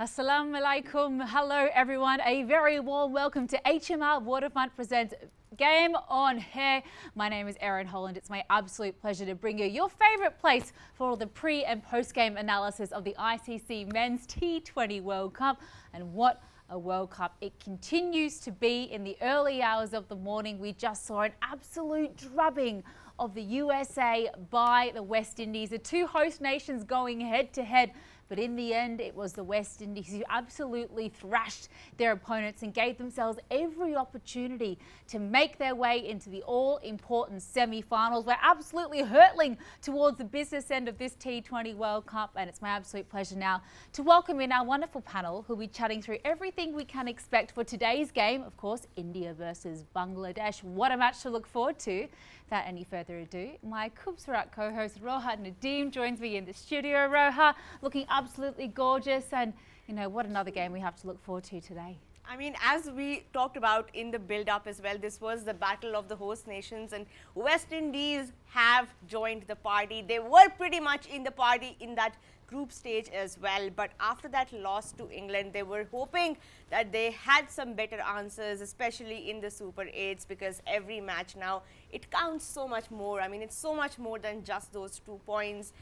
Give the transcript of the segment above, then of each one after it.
Assalamu alaikum. Hello everyone. A very warm welcome to HMR Waterfront presents Game on Hair. My name is Erin Holland. It's my absolute pleasure to bring you your favourite place for all the pre and post game analysis of the ICC Men's T20 World Cup. And what a World Cup it continues to be. In the early hours of the morning, we just saw an absolute drubbing of the USA by the West Indies. The two host nations going head to head. But in the end, it was the West Indies who absolutely thrashed their opponents and gave themselves every opportunity to make their way into the all-important semi-finals. We're absolutely hurtling towards the business end of this T20 World Cup, and it's my absolute pleasure now to welcome in our wonderful panel who'll be chatting through everything we can expect for today's game. Of course, India versus Bangladesh. What a match to look forward to. Without any further ado, my Kubsarat co-host Roha Nadeem joins me in the studio. Roha, looking absolutely gorgeous, and you know what another game we have to look forward to today. I mean, as we talked about in the build-up as well, this was the battle of the host nations, and West Indies have joined the party. They were pretty much in the party in that group stage as well, but after that loss to England, they were hoping that they had some better answers, especially in the Super 8s, because every match now, it counts so much more. I mean, it's so much more than just those 2 points.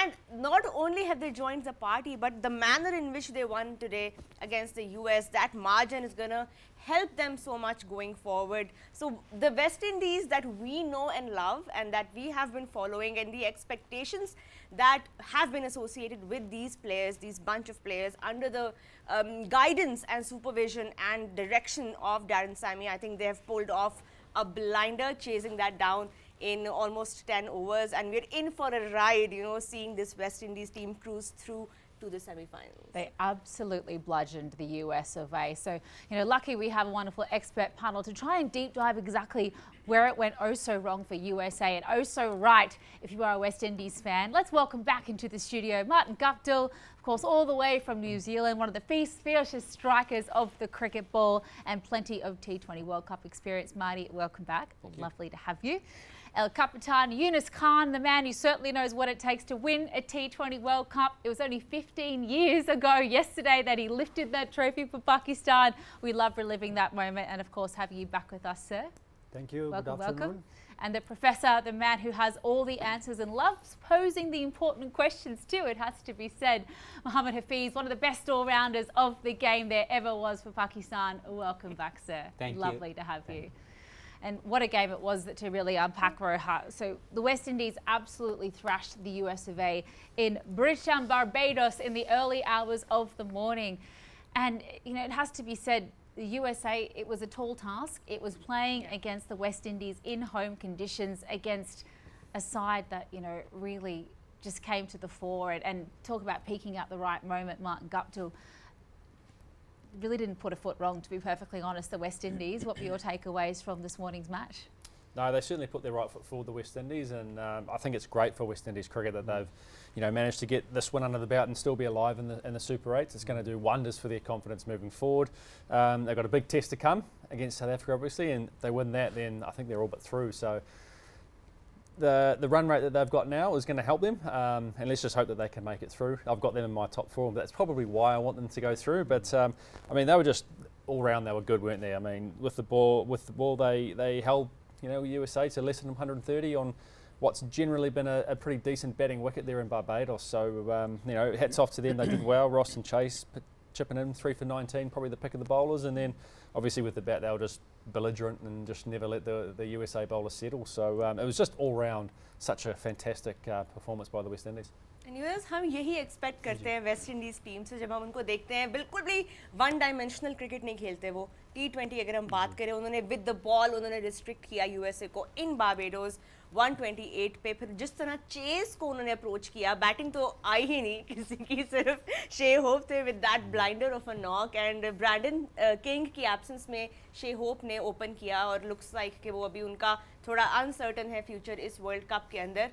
And not only have they joined the party, but the manner in which they won today against the US, that margin is going to help them so much going forward. So the West Indies that we know and love and that we have been following, and the expectations that have been associated with these players, these bunch of players under the guidance and supervision and direction of Darren Sammy, I think they have pulled off a blinder, chasing that down in almost 10 overs, and we're in for a ride, you know, seeing this West Indies team cruise through to the semi-finals. They absolutely bludgeoned the US of A. So, you know, lucky we have a wonderful expert panel to try and deep dive exactly where it went oh so wrong for USA and oh so right if you are a West Indies fan. Let's welcome back into the studio Martin Guptill, of course, all the way from New Zealand, one of the fiercest strikers of the cricket ball and plenty of T20 World Cup experience. Marty, welcome back. Lovely to have you. El Capitan Yunus Khan, the man who certainly knows what it takes to win a T20 World Cup. It was only 15 years ago yesterday that he lifted that trophy for Pakistan. We love reliving that moment, and of course having you back with us, sir. Thank you. Welcome, Good afternoon. welcome. And the professor, the man who has all the answers and loves posing the important questions too, it has to be said. Mohammad Hafiz, one of the best all-rounders of the game there ever was for Pakistan. Welcome back, sir. Thank you. Lovely to have you. And what a game it was to really unpack, Roha. So the West Indies absolutely thrashed the US of A in British and Barbados in the early hours of the morning. And, you know, it has to be said, the USA, it was a tall task. It was playing against the West Indies in home conditions against a side that, you know, really just came to the fore. And talk about peaking at the right moment, Martin Guptill really didn't put a foot wrong, to be perfectly honest, the West Indies. What were your takeaways from this morning's match? No, they certainly put their right foot forward, the West Indies, and I think it's great for West Indies cricket that they've, you know, managed to get this win under the belt and still be alive in the Super 8s. It's going to do wonders for their confidence moving forward. They've got a big test to come against South Africa, obviously, and if they win that, then I think they're all but through. So the run rate that they've got now is going to help them, and let's just hope that they can make it through. I've got them in my top 4, but that's probably why I want them to go through. But I mean, they were just all round, they were good, weren't they? I mean, with the ball, they held, you know, USA to less than 130 on what's generally been a pretty decent batting wicket there in Barbados. So you know, hats off to them. They did well. Ross and Chase chipping in 3 for 19, probably the pick of the bowlers, and then obviously with the bat they were just belligerent and just never let the USA bowlers settle. So it was just all round such a fantastic performance by the West Indies. News हम यही expect करते हैं West Indies team से जब हम उनको देखते हैं. बिल्कुल भी वन डायमेंशनल क्रिकेट नहीं खेलते वो. T20 अगर हम बात करें, उन्होंने विद द बॉल उन्होंने रिस्ट्रिक्ट किया यूएसए को इन बारबेडोस 128 पे. फिर जिस तरह चेस को उन्होंने अप्रोच किया, बैटिंग तो आई ही नहीं किसी की, सिर्फ शे होप थे with that blinder of a knock, and Brandon King की एब्सेंस में शे होप ने ओपन किया, और लुक्स लाइक कि वो अभी उनका थोड़ा अनसर्टन है फ्यूचर इस वर्ल्ड कप के अंदर.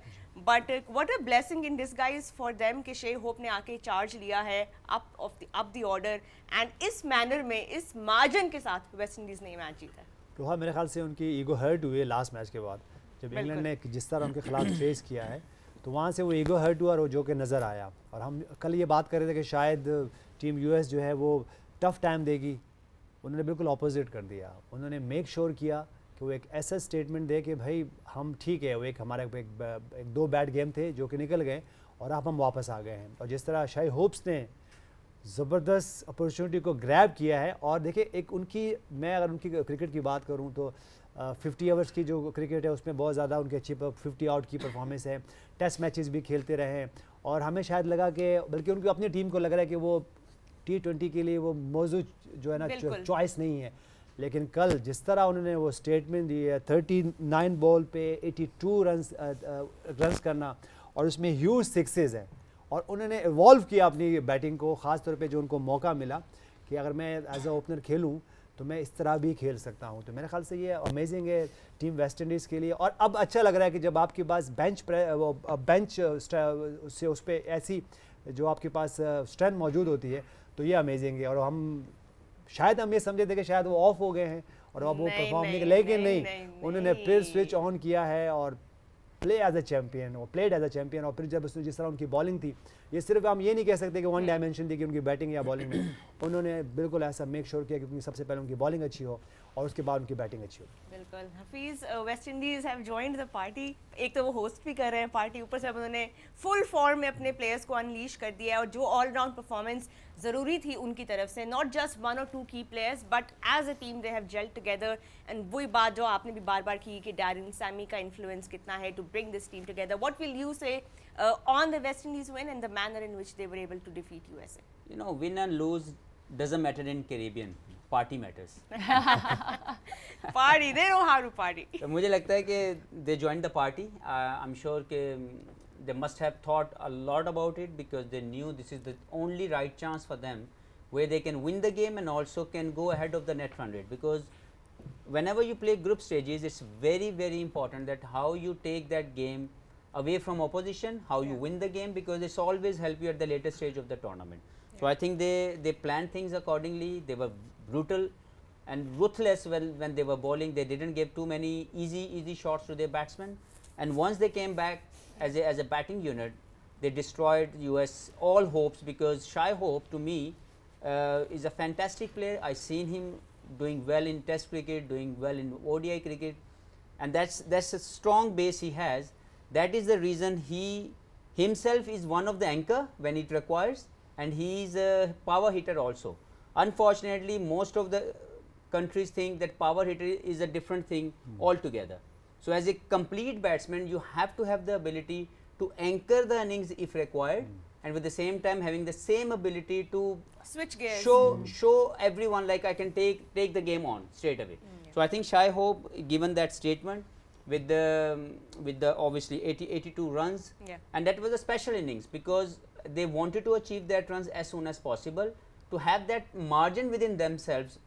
But what a blessing in disguise for them कि शे होप ने आके चार्ज लिया है अप द ऑर्डर, एंड इस मैनर में, इस मार्जिन के साथ वेस्ट इंडीज़ ने मैच जीता. रोहा, मेरे ख्याल से उनकी ईगो हर्ट हुई है लास्ट मैच के बाद, जब इंग्लैंड ने जिस तरह उनके खिलाफ फेस किया है, तो वहाँ से वो ईगो हर्ट हुआ और जो कि नज़र आया। और हम कल ये बात कर रहे थे कि शायद टीम यूएस जो है वो टफ़ टाइम देगी, उन्होंने बिल्कुल ऑपोजिट कर दिया। उन्होंने मेक श्योर किया कि वो एक ऐसा स्टेटमेंट दे कि भाई हम ठीक है, वो एक हमारा एक दो बैड गेम थे जो कि निकल गए और अब हम वापस आ गए हैं। और जिस तरह शाही होप्स ने ज़बरदस्त अपॉर्चुनिटी को ग्रैब किया है। और देखिए एक उनकी, मैं अगर उनकी क्रिकेट की बात करूं तो 50 ओवर्स की जो क्रिकेट है उसमें बहुत ज़्यादा उनकी अच्छी 50 आउट की परफॉर्मेंस है। टेस्ट मैचेस भी खेलते रहे हैं और हमें शायद लगा कि, बल्कि उनकी अपनी टीम को लग रहा है कि वो T20 के लिए वो मौजूद जो है ना चॉइस नहीं है। लेकिन कल जिस तरह उन्होंने वो स्टेटमेंट दी है, 39 बॉल पे 82 रन्स करना और उसमें ह्यूज सिक्सेस हैं, और उन्होंने इवॉल्व किया अपनी बैटिंग को, ख़ास तौर पे जो उनको मौका मिला कि अगर मैं एज अ ओपनर खेलूं तो मैं इस तरह भी खेल सकता हूं। तो मेरे ख्याल से ये अमेजिंग है टीम वेस्ट इंडीज़ के लिए। और अब अच्छा लग रहा है कि जब आपके पास बेंच से उस पर ऐसी जो आपके पास स्ट्रेंथ मौजूद होती है तो ये अमेजिंग है। और हम शायद हम ये समझे थे कि शायद वो ऑफ हो गए हैं और अब वो परफॉर्म नहीं, लेकिन नहीं, उन्होंने फिर स्विच ऑन किया है और प्ले एज अ चैम्पियन, वो प्लेड एज अ चैम्पियन। और फिर जब उसने जिस तरह उनकी बॉलिंग थी, ये सिर्फ हम ये नहीं कह सकते कि वन डायमेंशन थी कि उनकी बैटिंग या बॉलिंग में, उन्होंने बिल्कुल ऐसा मेक श्योर किया कि सबसे पहले उनकी बॉलिंग अच्छी हो और उसके बाद उनकी बैटिंग अच्छी हो। बिल्कुल। Hafeez, West Indies have joined the party. एक तो वो होस्ट भी कर रहे हैं पार्टी, ऊपर से अब उन्होंने फुल फॉर्म में अपने प्लेयर्स को अनलीश कर दिया है और जो ऑलराउंड परफॉर्मेंस ज़रूरी थी उनकी तरफ से, नॉट जस्ट 1 और 2 की players but as a team they have jelled together. And वही बात जो आपने भी बार बार की कि डैरेन सैमी का इन्फ्लुएंस कितना है to bring this team together. What will you say on the West Indies win and the manner in which they were able to defeat USA? You know, win and lose doesn't matter in Caribbean. Party matters. Party, they know how to party. तो मुझे लगता है कि they joined the party. I'm sure कि they must have thought a lot about it because they knew this is the only right chance for them where they can win the game and also can go ahead of the net run rate. Because whenever you play group stages, it's very, very important that how you take that game away from opposition, how you win the game, because it's always help you at the later stage of the tournament. So I think they planned things accordingly. They were brutal and ruthless when they were bowling. They didn't give too many easy shots to their batsmen. And once they came back as a batting unit, they destroyed US all hopes, because Shai Hope to me is a fantastic player. I seen him doing well in Test cricket, doing well in ODI cricket, and that's a strong base he has. That is the reason he himself is one of the anchor when it requires, and he is a power hitter also. Unfortunately, most of the countries think that power hitter is a different thing altogether. So as a complete batsman, you have to have the ability to anchor the innings if required, and with the same time having the same ability to switch gears, show everyone like I can take the game on straight away. So I think Shai Hope, given that statement, with the obviously 82 runs, and that was a special innings because they wanted to achieve that runs as soon as possible to have that margin within themselves.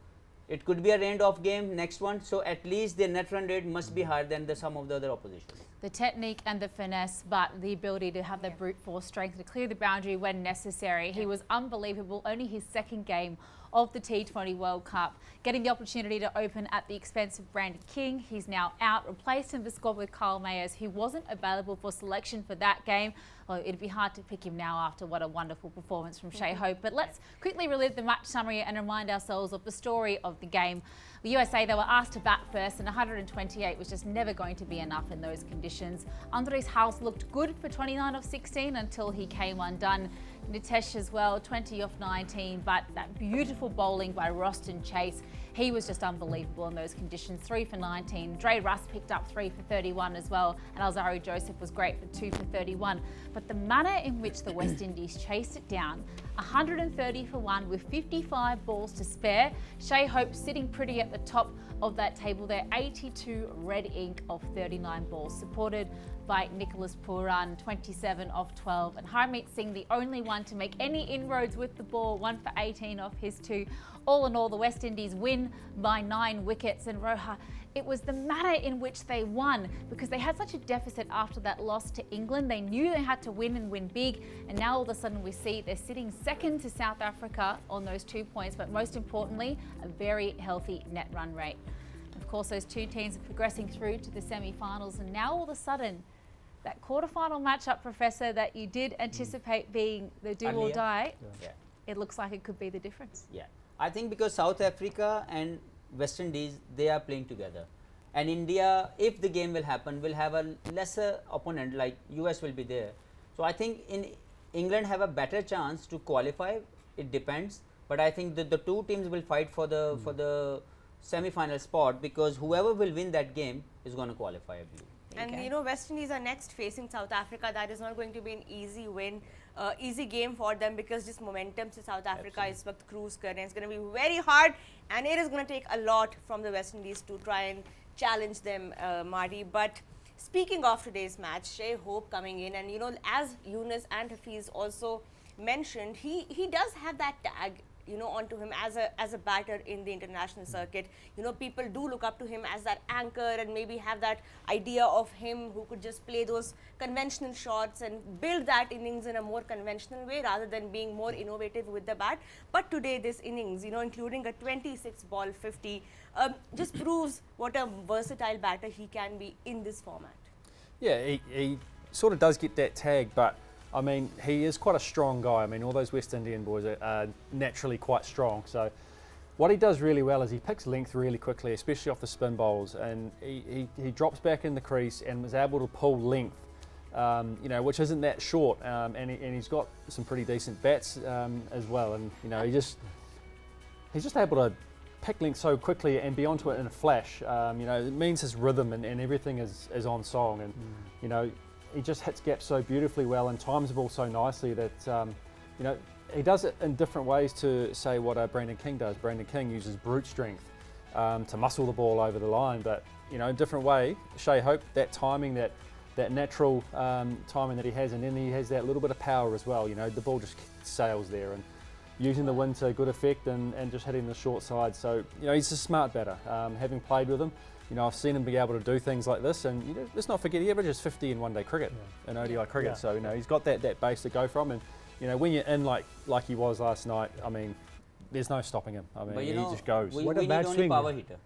It could be a rained off game next one, so at least their net run rate must be higher than the some of the other opposition. The technique and the finesse, but the ability to have the brute force strength to clear the boundary when necessary. He was unbelievable. Only his second game of the T20 World Cup, getting the opportunity to open at the expense of Brandon King. He's now out, replaced in the squad with Kyle Mayers, who wasn't available for selection for that game. Well, it'd be hard to pick him now after what a wonderful performance from Shai Hope. But let's quickly relive the match summary and remind ourselves of the story of the game. The USA, they were asked to bat first, and 128 was just never going to be enough in those conditions. Andres House looked good for 29 of 16 until he came undone. Nitesh as well, 20 off 19, but that beautiful bowling by Roston Chase, he was just unbelievable in those conditions. 3 for 19. Dre Russ picked up 3 for 31 as well, and Alzari Joseph was great for 2 for 31. But the manner in which the West Indies chased it down, 130 for 1 with 55 balls to spare. Shai Hope sitting pretty at the top of that table there, 82 red ink of 39 balls, supported by Nicholas Pooran, 27 off 12, and Harmeet Singh, the only one to make any inroads with the ball, 1 for 18 off his 2. All in all, the West Indies win by 9 wickets, and Roha, it was the manner in which they won, because they had such a deficit after that loss to England. They knew they had to win and win big, and now all of a sudden we see they're sitting second to South Africa on those 2 points, but most importantly, a very healthy net run rate. Of course, those two teams are progressing through to the semi-finals, and now all of a sudden, that quarterfinal matchup, Professor, that you did anticipate being the do or Earlier. die, Yeah. it looks like it could be the difference. Yeah, I think because South Africa and West Indies, they are playing together, and India, if the game will happen, will have a lesser opponent like US will be there. So I think in England have a better chance to qualify. It depends, but I think the two teams will fight for the semi-final spot, because whoever will win that game is going to qualify, I believe. And Okay. you know, West Indies are next facing South Africa. That is not going to be an easy win, easy game for them, because just momentum to South Africa is what cruise current. It's going to be very hard, and it is going to take a lot from the West Indies to try and challenge them, Marty. But speaking of today's match, Shai Hope coming in, and you know, as Yunus and Hafiz also mentioned, he does have that tag, you know, onto him as a batter in the international circuit. You know, people do look up to him as that anchor, and maybe have that idea of him who could just play those conventional shots and build that innings in a more conventional way rather than being more innovative with the bat. But today, this innings, you know, including a 26-ball 50, just proves what a versatile batter he can be in this format. Yeah, he sort of does get that tag, but I mean, he is quite a strong guy. I mean, all those West Indian boys are naturally quite strong. So what he does really well is he picks length really quickly, especially off the spin bowls, and he drops back in the crease and was able to pull length, you know, which isn't that short, and he's got some pretty decent bats as well. And you know, he's just able to pick length so quickly and be onto it in a flash. You know, it means his rhythm and everything is on song, and you know, he just hits gaps so beautifully well and times the ball so nicely that, you know, he does it in different ways to say what Brandon King does. Brandon King uses brute strength to muscle the ball over the line, but, you know, in a different way, Shai Hope, that timing, that natural timing that he has, and then he has that little bit of power as well. You know, the ball just sails there, and using the wind to good effect and just hitting the short side. So, you know, he's a smart batter. Having played with him, you know, I've seen him be able to do things like this, and you know, let's not forget he averages 50 in one-day cricket, in ODI cricket. Yeah. So you know, he's got that base to go from, and you know, when you're in like he was last night, I mean, there's no stopping him. I mean, But you he know, just goes. we What a need bad only swing. power hitter.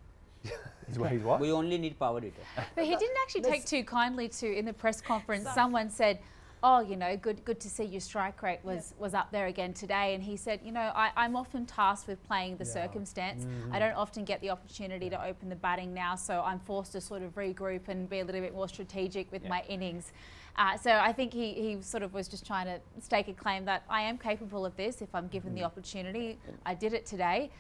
He's what? We only need power hitter. But he didn't actually take too kindly to, in the press conference, someone said, oh, you know, good to see your strike rate was up there again today. And he said, you know, I'm often tasked with playing the circumstance. I don't often get the opportunity to open the batting now, so I'm forced to sort of regroup and be a little bit more strategic with my innings. So I think he sort of was just trying to stake a claim that I am capable of this if I'm given the opportunity. I did it today.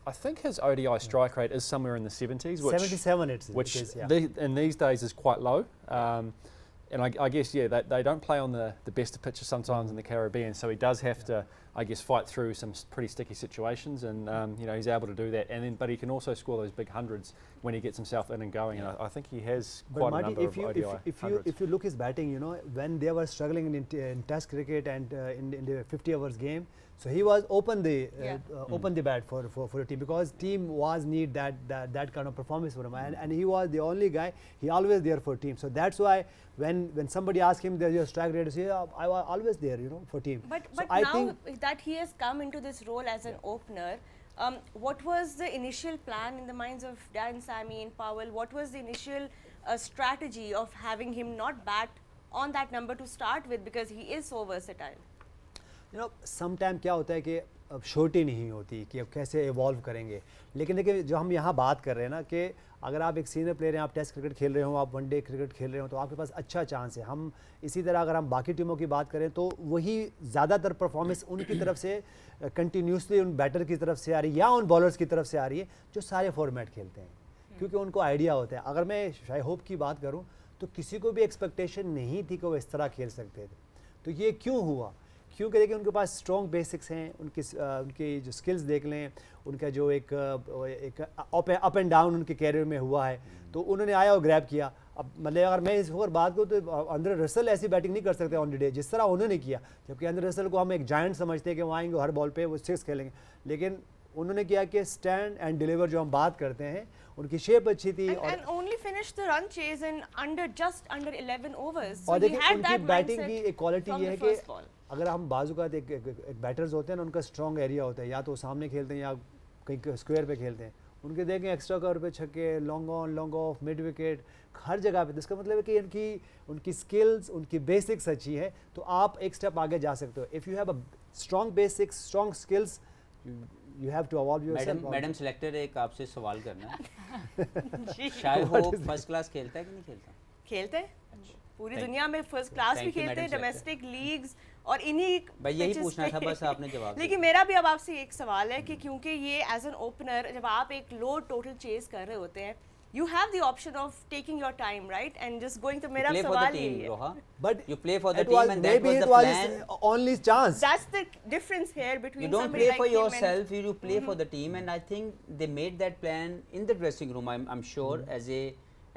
I think his ODI strike rate is somewhere in the 70s, which 77 which it is, yeah. in these days is quite low. And I guess, yeah, they don't play on the best of pitches sometimes in the Caribbean, so he does have to, I guess, fight through some pretty sticky situations, and you know, he's able to do that. And then, but he can also score those big hundreds when he gets himself in and going. And I think he has But quite a Marty, number of ODI hundreds. if you look his batting, you know, when they were struggling in Test cricket and in the 50 hours game, so he was open the bat for the team, because team was need that kind of performance from him, and he was the only guy. He always there for team. So that's why when somebody asked him, there's your strike rate, he said, I was always there, you know, for team. But so I now think that he has come into this role as an opener, what was the initial plan in the minds of Dan, Sammy and Powell? What was the initial strategy of having him not bat on that number to start with, because he is so versatile? You know some time क्या होता है कि अब surety नहीं होती कि अब कैसे इवॉल्व करेंगे, लेकिन देखिए जो हम यहाँ बात कर रहे हैं ना, कि अगर आप एक सीनियर प्लेयर हैं, आप टेस्ट क्रिकेट खेल रहे हो, आप वनडे क्रिकेट खेल रहे हो, तो आपके पास अच्छा चांस है. हम इसी तरह अगर हम बाकी टीमों की बात करें तो वही ज़्यादातर परफॉर्मेंस उनकी तरफ से कंटिन्यूसली उन बैटर की तरफ से आ रही है या उन बॉलर्स की तरफ से आ रही है जो सारे फॉर्मेट खेलते हैं, क्योंकि उनको आइडिया होता है. अगर मैं शाई होप की बात करूँ तो किसी को भी एक्सपेक्टेशन नहीं थी कि वो इस तरह खेल सकते थे. तो ये क्यों हुआ? क्योंकि देखिए उनके पास स्ट्रॉन्ग बेसिक्स हैं, उनकी जो स्किल्स देख लें, उनका जो एक अप एंड डाउन उनके कैरियर में हुआ है, तो उन्होंने आया और ग्रैब किया. अब मतलब अगर मैं इस ओवर बात करूँ तो अंदर रसल ऐसी बैटिंग नहीं कर सकते ऑन द डे जिस तरह उन्होंने किया, जबकि अंदर रसल को हम एक जायंट समझते हैं कि वो आएंगे हर बॉल पे वो 6 खेलेंगे, लेकिन उन्होंने किया कि स्टैंड एंड डिलीवर जो हम बात करते हैं, उनकी शेप अच्छी थी and only finished the run chase in just under 11 overs. So और he देखिए had उनकी that बैटिंग mindset की एक क्वालिटी from ये the है first कि ball. अगर हम बाजू का एक बैटर्स होते हैं ना, उनका स्ट्रॉन्ग एरिया होता है, या तो सामने खेलते हैं या कहीं स्क्वायर पे खेलते हैं, उनके देखें एक्स्ट्रा कवर पे छक्के, long on, long off, mid wicket, हर जगह पे। इसका मतलब है कि उनकी स्किल्स, उनकी बेसिक्स अच्छी है, तो आप एक स्टेप आगे जा सकते हो। If you have a strong basics, strong skills, you have to evolve yourself. Madam selector, एक आपसे सवाल करना है। शायद वो फर्स्ट क्लास खेलता है कि नहीं खेलता? खेलते हैं पूरी Thank दुनिया में, फर्स्ट क्लास भी Thank you, खेलते हैं, Madam डोमेस्टिक लीग्स और इन्हीं भाई यही pitches पूछना था, पे। बस आपने जवाब दिया। लेकिन मेरा भी अब आपसे एक सवाल है कि क्योंकि ये एज एन ओपनर जब आप एक लो टोटल चेस कर रहे होते हैं, you have the option of taking your time, right, and just going to मेरा Play for the सवाल team, यही है। Roha. But You play for the it team was, and that maybe was it the was plan. his only chance. That's the difference here between You don't somebody play like for him yourself, you play for the team, and I think they made that plan in the dressing room. I'm sure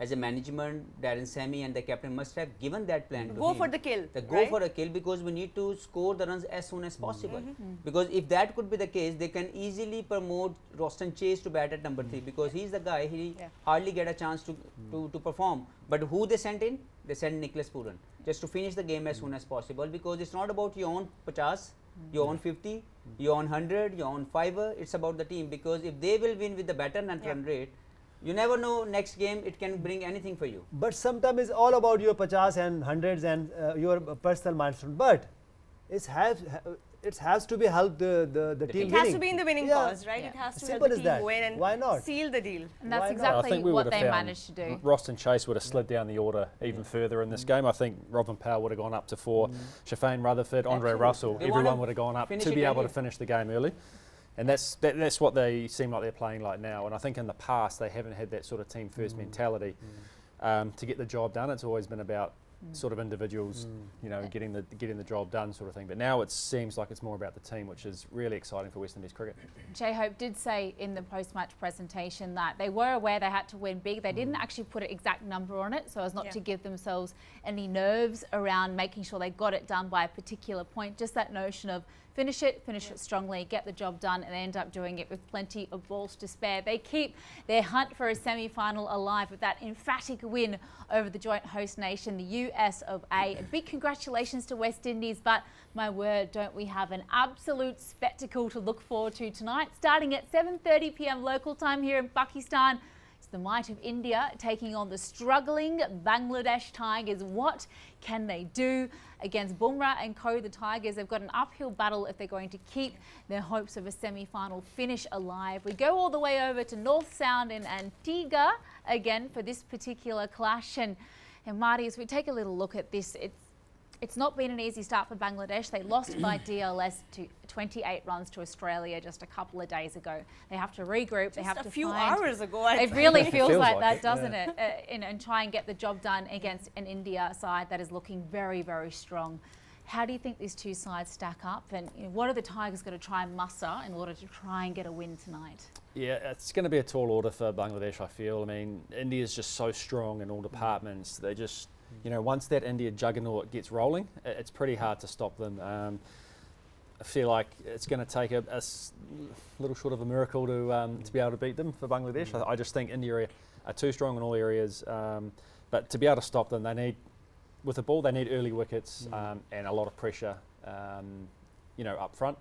as a management, Darren Sammy and the captain must have given that plan to Go him. for the kill, Go right? for a kill, because we need to score the runs as soon as possible. Because if that could be the case, they can easily promote Roston Chase to bat at number 3, because he's the guy, he hardly get a chance to perform. But who they sent in? They sent Nicholas Pooran just to finish the game as soon as possible, because it's not about your own 50, your own 50, your own 100, your own 5er. It's about the team, because if they will win with the better run rate, you never know, next game it can bring anything for you. But sometimes it's all about your 50 and hundreds and your personal milestone. But it has to be help the team It winning. has to be in the winning cause, right? Yeah. It has to Simple help as the team that. win and Why not? seal the deal. And that's Why not? I exactly think we what would they have found managed to do. Roston Chase would have slid down the order even further in this game. I think Robin Powell would have gone up to 4, Shafane Rutherford, Andre Absolutely. Russell, They everyone wanna would have gone up finish to it be able early. to finish the game early. And that's what they seem like they're playing like now. And I think in the past they haven't had that sort of team first mentality. To get the job done, it's always been about sort of individuals, you know, getting the job done sort of thing. But now it seems like it's more about the team, which is really exciting for West Indies cricket. J-Hope did say in the post-match presentation that they were aware they had to win big. They didn't actually put an exact number on it so as not to give themselves any nerves around making sure they got it done by a particular point. Just that notion of finish it strongly, get the job done, and end up doing it with plenty of balls to spare. They keep their hunt for a semi-final alive with that emphatic win over the joint host nation, the US of A. A big congratulations to West Indies, but my word, don't we have an absolute spectacle to look forward to tonight, starting at 7:30 p.m. local time here in Pakistan. It's the might of India taking on the struggling Bangladesh Tigers. What can they do against Bumrah and co, the Tigers? They've got an uphill battle if they're going to keep their hopes of a semi-final finish alive. We go all the way over to North Sound in Antigua again for this particular clash. And Marty, as we take a little look at this, it's not been an easy start for Bangladesh. They lost by DLS to 28 runs to Australia just a couple of days ago. They have to regroup. They have Just a to few find hours ago. I it think. really feels feels like like that, it, doesn't it? And try and get the job done against an India side that is looking very, very strong. How do you think these two sides stack up? And what are the Tigers going to try and muster in order to try and get a win tonight? Yeah, it's going to be a tall order for Bangladesh, I feel. I mean, India's just so strong in all departments. They just, you know, once that India juggernaut gets rolling, it's pretty hard to stop them. I feel like it's going to take a little short of a miracle to be able to beat them for Bangladesh. I just think India are too strong in all areas. But to be able to stop them, they need, with the ball, they need early wickets and a lot of pressure, you know, up front.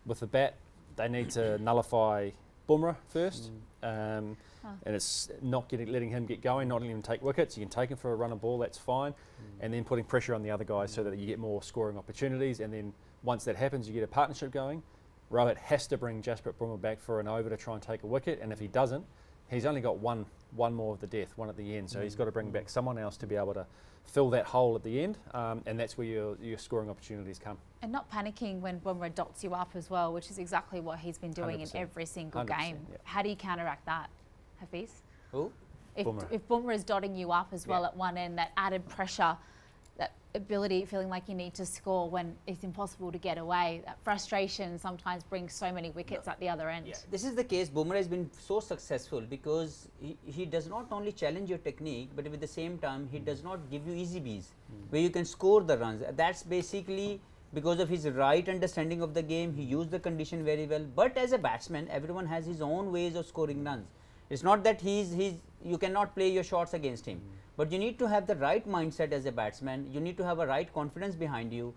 With the bat, they need to nullify Bumrah first. And it's not letting him get going, not letting him take wickets. You can take him for a run of ball, that's fine. And then putting pressure on the other guys so that you get more scoring opportunities. And then once that happens, you get a partnership going. Rohit has to bring Jasprit Bumrah back for an over to try and take a wicket. And if he doesn't, he's only got one more of the death, one at the end. So he's got to bring back someone else to be able to fill that hole at the end. And that's where your scoring opportunities come. And not panicking when Bumrah dots you up as well, which is exactly what he's been doing in 100%. every single 100%, game. yeah. How do you counteract that, Hafiz? Who? If Bumrah. Bumrah is dotting you up as well Yeah. at one end, that added pressure, that ability, feeling like you need to score when it's impossible to get away, that frustration sometimes brings so many wickets at the other end. Yeah, this is the case. Bumrah has been so successful because he does not only challenge your technique, but at the same time, he does not give you easy bees where you can score the runs. That's basically because of his right understanding of the game. He used the condition very well. But as a batsman, everyone has his own ways of scoring runs. It's not that you cannot play your shots against him. But you need to have the right mindset as a batsman. You need to have a right confidence behind you.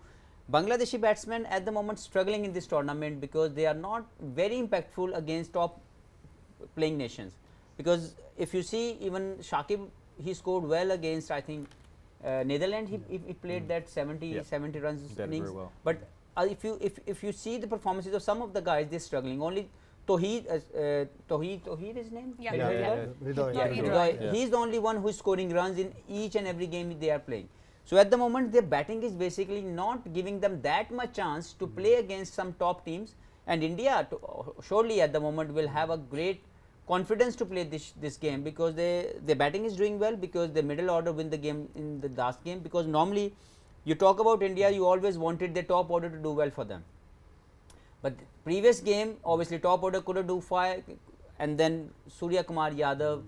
Bangladeshi batsmen at the moment struggling in this tournament because they are not very impactful against top playing nations, because if you see even Shakib, he scored well against, I think, Netherlands. He played that 70 runs Did very innings. well. But if you see the performances of some of the guys, they're struggling. Only Toheed, Toheed his name? Yeah. Rido, Yeah, Rido. Rido. Yeah. He's the only one who's scoring runs in each and every game they are playing. So at the moment, their batting is basically not giving them that much chance to play against some top teams. And India surely at the moment will have a great confidence to play this game, because their batting is doing well, because the middle order win the game in the last game. Because normally you talk about India, you always wanted the top order to do well for them. But previous game, obviously top order couldn't do 5, and then Surya Kumar Yadav,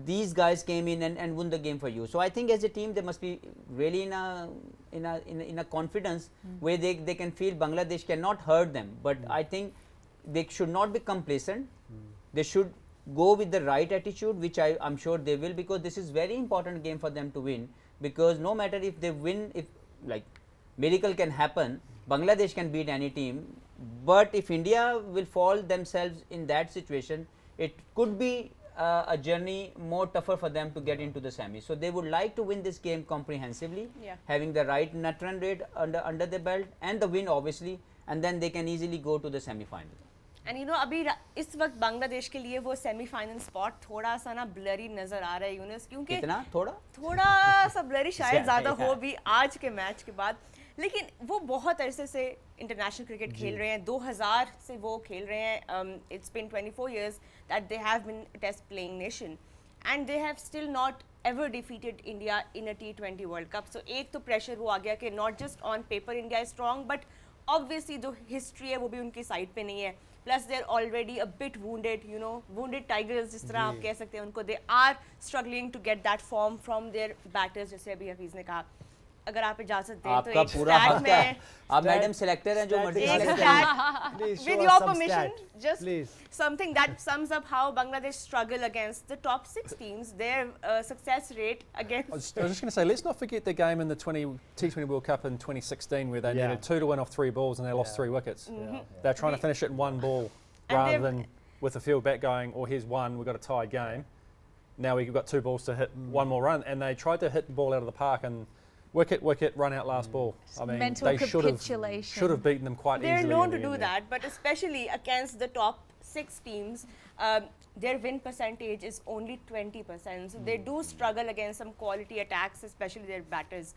these guys came in and won the game for you. So I think as a team they must be really in a confidence where they can feel Bangladesh cannot hurt them. But I think they should not be complacent. They should go with the right attitude, which I'm sure they will, because this is very important game for them to win. Because no matter if they win, if like miracle can happen, Bangladesh can beat any team. But if India will fall themselves in that situation, it could be a journey more tougher for them to get into the semi. So they would like to win this game comprehensively, having the right net run rate under their belt and the win obviously, and then they can easily go to the semi final. And you know अभी इस वक्त बांग्लादेश के लिए वो semifinal spot थोड़ा सा ना blurry नजर आ रहा है यूनुस, क्योंकि कितना थोड़ा सा ब्लरी शायद ज़्यादा हो भी आज के मैच के बाद, लेकिन वो बहुत अरसे से इंटरनेशनल क्रिकेट खेल रहे हैं, 2000 से वो खेल रहे हैं. It's been 24 years that they have been test playing nation and they have still not ever defeated India in a T20 World Cup. So एक तो प्रेशर वो आ गया कि not just on paper India is strong, but obviously जो history है वो भी उनकी साइड पे नहीं है. Plus they're already a bit wounded, you know, wounded tigers जिस तरह आप कह सकते हैं उनको. They are struggling to get that form from their batters, जैसे अभी हफीज़ ने कहा. अगर आप इजाजत दें तो आपका एक पूरा stat हफ्ता है, में आप मैडम सेलेक्टर हैं जो मर्जी एक select stat करें. Please show with us your some permission, stat. just Please. something that sums up how Bangladesh struggle against the top 6 teams. Their success rate I against was just going to say, let's not forget the game in the T20 World Cup in 2016 where they Yeah. needed 2 to win off 3 balls and they lost 3 wickets. They're trying to finish it in 1 ball rather they've- than with the field back going, oh, here's 1, we've got a tied game. Now we've got 2 balls to hit 1 more run, and they tried to hit the ball out of the park and wicket, run out last ball. I mean, Mental they should capitulation. have beaten them quite they're easily. known in to the do end there. that, but especially against the top 6 teams, their win percentage is only 20%. So they do struggle against some quality attacks, especially their batters.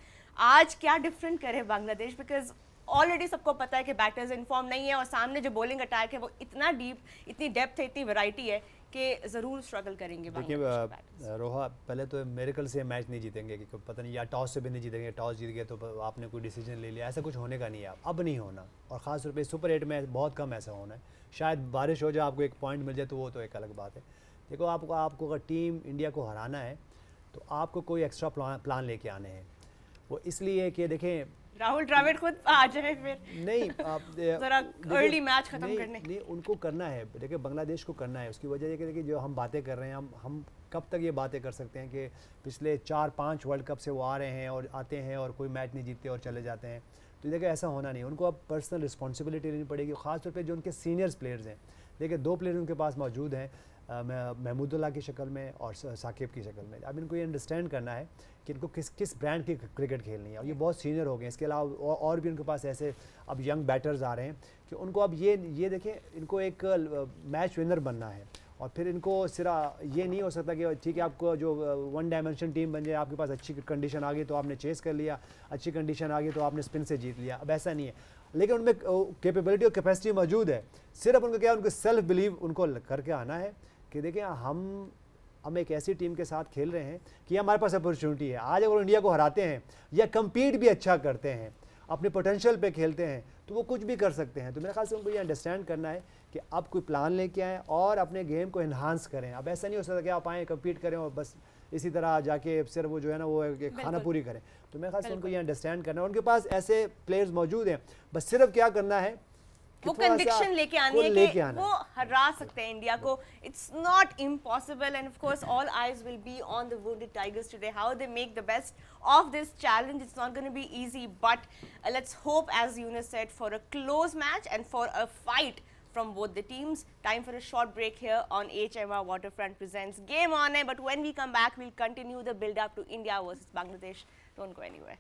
आज क्या different करे Bangladesh, because already सबको पता है कि batters inform नहीं है और सामने जो बॉलिंग अटैक है वो इतना डीप, इतनी डेप्थ है, इतनी वैरायटी है कि ज़रूर स्ट्रगल करेंगे देखिए बांग्लादेश के batters. रोहा, पहले तो मेरेकल से मैच नहीं जीतेंगे कि पता नहीं, या टॉस से भी नहीं जीतेंगे, टॉस जीत गए तो आपने कोई डिसीजन ले लिया, ऐसा कुछ होने का नहीं है. अब नहीं होना, और ख़ास तौर पे सुपर 8 में बहुत कम ऐसा होना है. शायद बारिश हो जाए, आपको एक पॉइंट मिल जाए तो वो तो एक अलग बात है. देखो, आपको अगर टीम इंडिया को हराना है तो आपको कोई एक्स्ट्रा प्लान लेके आने हैं. वो इसलिए कि देखें, राहुल द्रविड़ खुद आ जाए फिर नहीं ज़रा अर्ली मैच खत्म नहीं, करने. नहीं, उनको करना है. देखिए, बांग्लादेश को करना है. उसकी वजह ये कि देखिए, जो हम बातें कर रहे हैं, हम कब तक ये बातें कर सकते हैं कि पिछले 4-5 वर्ल्ड कप से वो आ रहे हैं और आते हैं और कोई मैच नहीं जीतते और चले जाते हैं. तो देखिए, ऐसा होना नहीं. उनको अब पर्सनल रिस्पॉन्सिबिलिटी लेनी पड़ेगी, ख़ासतौर पर जो उनके सीनियर्स प्लेयर्स हैं. देखिए, 2 प्लेयर उनके पास मौजूद हैं, महमूदुल्लाह की शक्ल में और साकिब की शक्ल में. अब इनको ये अंडरस्टैंड करना है कि इनको किस ब्रांड की क्रिकेट खेलनी है, और ये बहुत सीनियर हो गए. इसके अलावा और भी उनके पास ऐसे अब यंग बैटर्स आ रहे हैं कि उनको अब ये देखें, इनको एक मैच विनर बनना है. और फिर इनको सिर्फ ये नहीं हो सकता कि ठीक है, आपको जो 1 डायमेंशन टीम बन जाए, आपके पास अच्छी कंडीशन आ गई तो आपने चेस कर लिया, अच्छी कंडीशन आ गई तो आपने स्पिन से जीत लिया. अब ऐसा नहीं है, लेकिन उनमें कैपेबिलिटी और कैपेसिटी मौजूद है. सिर्फ उनको क्या, उनको सेल्फ बिलीव उनको करके आना है कि देखिए, हम एक ऐसी टीम के साथ खेल रहे हैं कि हमारे पास अपॉर्चुनिटी है. आज अगर इंडिया को हराते हैं या कम्पीट भी अच्छा करते हैं, अपने पोटेंशियल पे खेलते हैं, तो वो कुछ भी कर सकते हैं. तो मेरे ख्याल से उनको ये अंडरस्टैंड करना है कि आप कोई प्लान लेके आएँ और अपने गेम को इन्हांस करें. अब ऐसा नहीं हो सकता कि आप आएँ, कम्पीट करें और बस इसी तरह जाके सिर्फ वो जो है ना वो खाना पूरी करें. तो मेरे ख्याल से उनको ये अंडरस्टैंड करना है. उनके पास ऐसे प्लेयर्स मौजूद हैं, बस सिर्फ क्या करना है, वो कन्विक्शन लेके आनी है कि आना वो हरा सकते हैं इंडिया को. It's not impossible, end of course all eyes will be on the wounded tigers today. How they make the best of this challenge, it's not going to be easy, but let's hope, as Yunus said, for a close match and for a fight from both the teams. Time for a short break here on HMR Waterfront presents Game On Air. But when we come back, we'll continue the build-up to India versus Bangladesh. Don't go anywhere.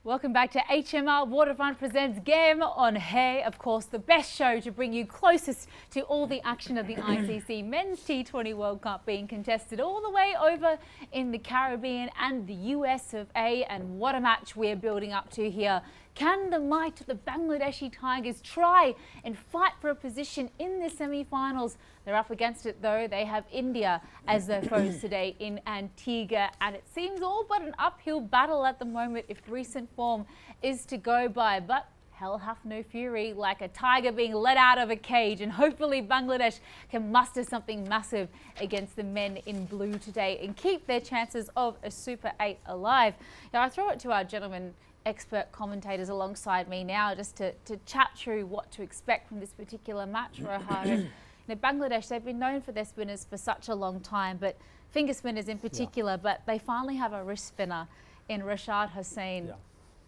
Welcome back to HMR Waterfront presents Game on Air. Of course, the best show to bring you closest to all the action of the ICC Men's T20 World Cup being contested all the way over in the Caribbean and the US of A. And what a match we're building up to here. Can the might of the Bangladeshi Tigers try and fight for a position in the semi-finals? They're up against it though. They have India as their foes today in Antigua, and it seems all but an uphill battle at the moment if recent form is to go by. But hell hath no fury, like a tiger being let out of a cage, and hopefully Bangladesh can muster something massive against the men in blue today and keep their chances of a Super 8 alive. Now I throw it to our gentlemen expert commentators alongside me now just to chat through what to expect from this particular match. Rohan, Bangladesh, they've been known for their spinners for such a long time, but finger spinners in particular, but they finally have a wrist spinner in Rashad Hussain.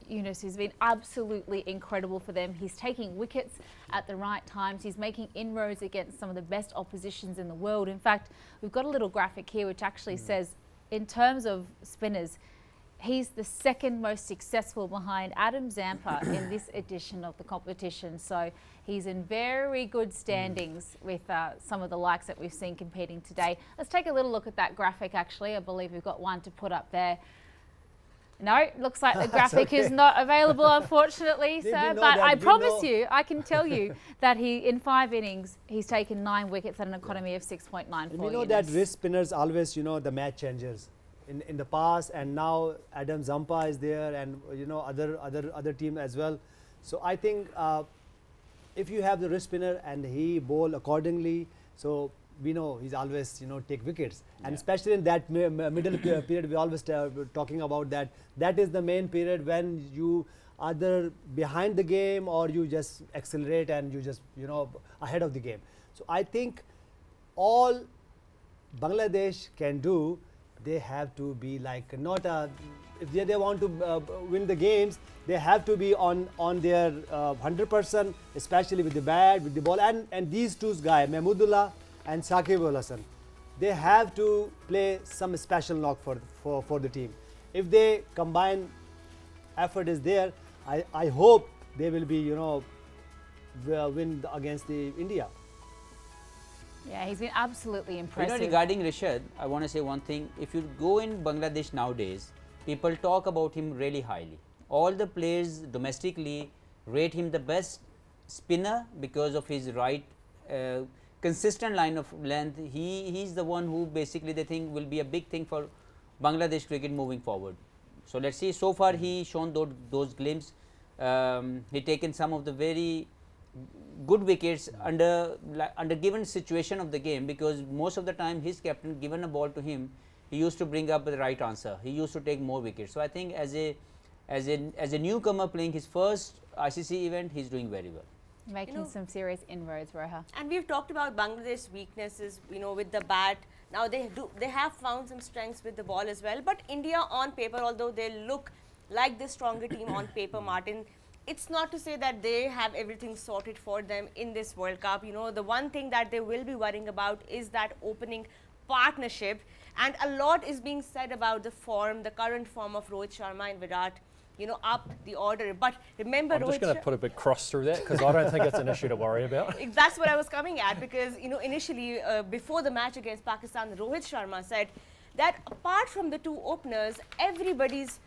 Yunus, who's been absolutely incredible for them. He's taking wickets at the right times. He's making inroads against some of the best oppositions in the world. In fact, we've got a little graphic here which actually says, in terms of spinners, he's the second most successful behind Adam Zampa in this edition of the competition. So he's in very good standings with some of the likes that we've seen competing today. Let's take a little look at that graphic actually. I believe we've got one to put up there. No, looks like the graphic is not available, unfortunately, sir. But I promise you, I can tell you that in 5 innings, he's taken 9 wickets at an economy of 6.94. We know that wrist spinners always, the match changers. In the past, and now Adam Zampa is there, and other team as well. So I think if you have the wrist spinner and he bowl accordingly, so we know he's always take wickets, and especially in that middle period, we always talking about that. That is the main period when you either behind the game or you just accelerate and you just ahead of the game. So I think all Bangladesh can do, they have to be like not if they want to win the games, they have to be on their 100%, especially with the bat, with the ball, and these two guys, Mahmudullah and Saqib Al Hasan, they have to play some special knock for the team. If they combine effort is there, I hope they will be win against the India. Yeah, he's been absolutely impressive. Regarding Rashad, I want to say one thing. If you go in Bangladesh nowadays, people talk about him really highly. All the players domestically rate him the best spinner because of his consistent line of length. He's the one who basically they think will be a big thing for Bangladesh cricket moving forward. So let's see. So far, he shown those glimpses. He taken some of the very good wickets under given situation of the game, because most of the time his captain given a ball to him, he used to bring up the right answer. He used to take more wickets. So I think as a newcomer playing his first ICC event, he's doing very well. Making some serious inroads, Roha. And we've talked about Bangladesh's weaknesses, with the bat. Now they have found some strengths with the ball as well. But India on paper, although they look like the stronger team on paper, Martin, it's not to say that they have everything sorted for them in this World Cup. The one thing that they will be worrying about is that opening partnership. And a lot is being said about the current form of Rohit Sharma and Virat, up the order. But remember, I'm just going to put a big cross through that because I don't think it's an issue to worry about. That's what I was coming at, because, initially before the match against Pakistan, Rohit Sharma said that apart from the 2 openers, everybody's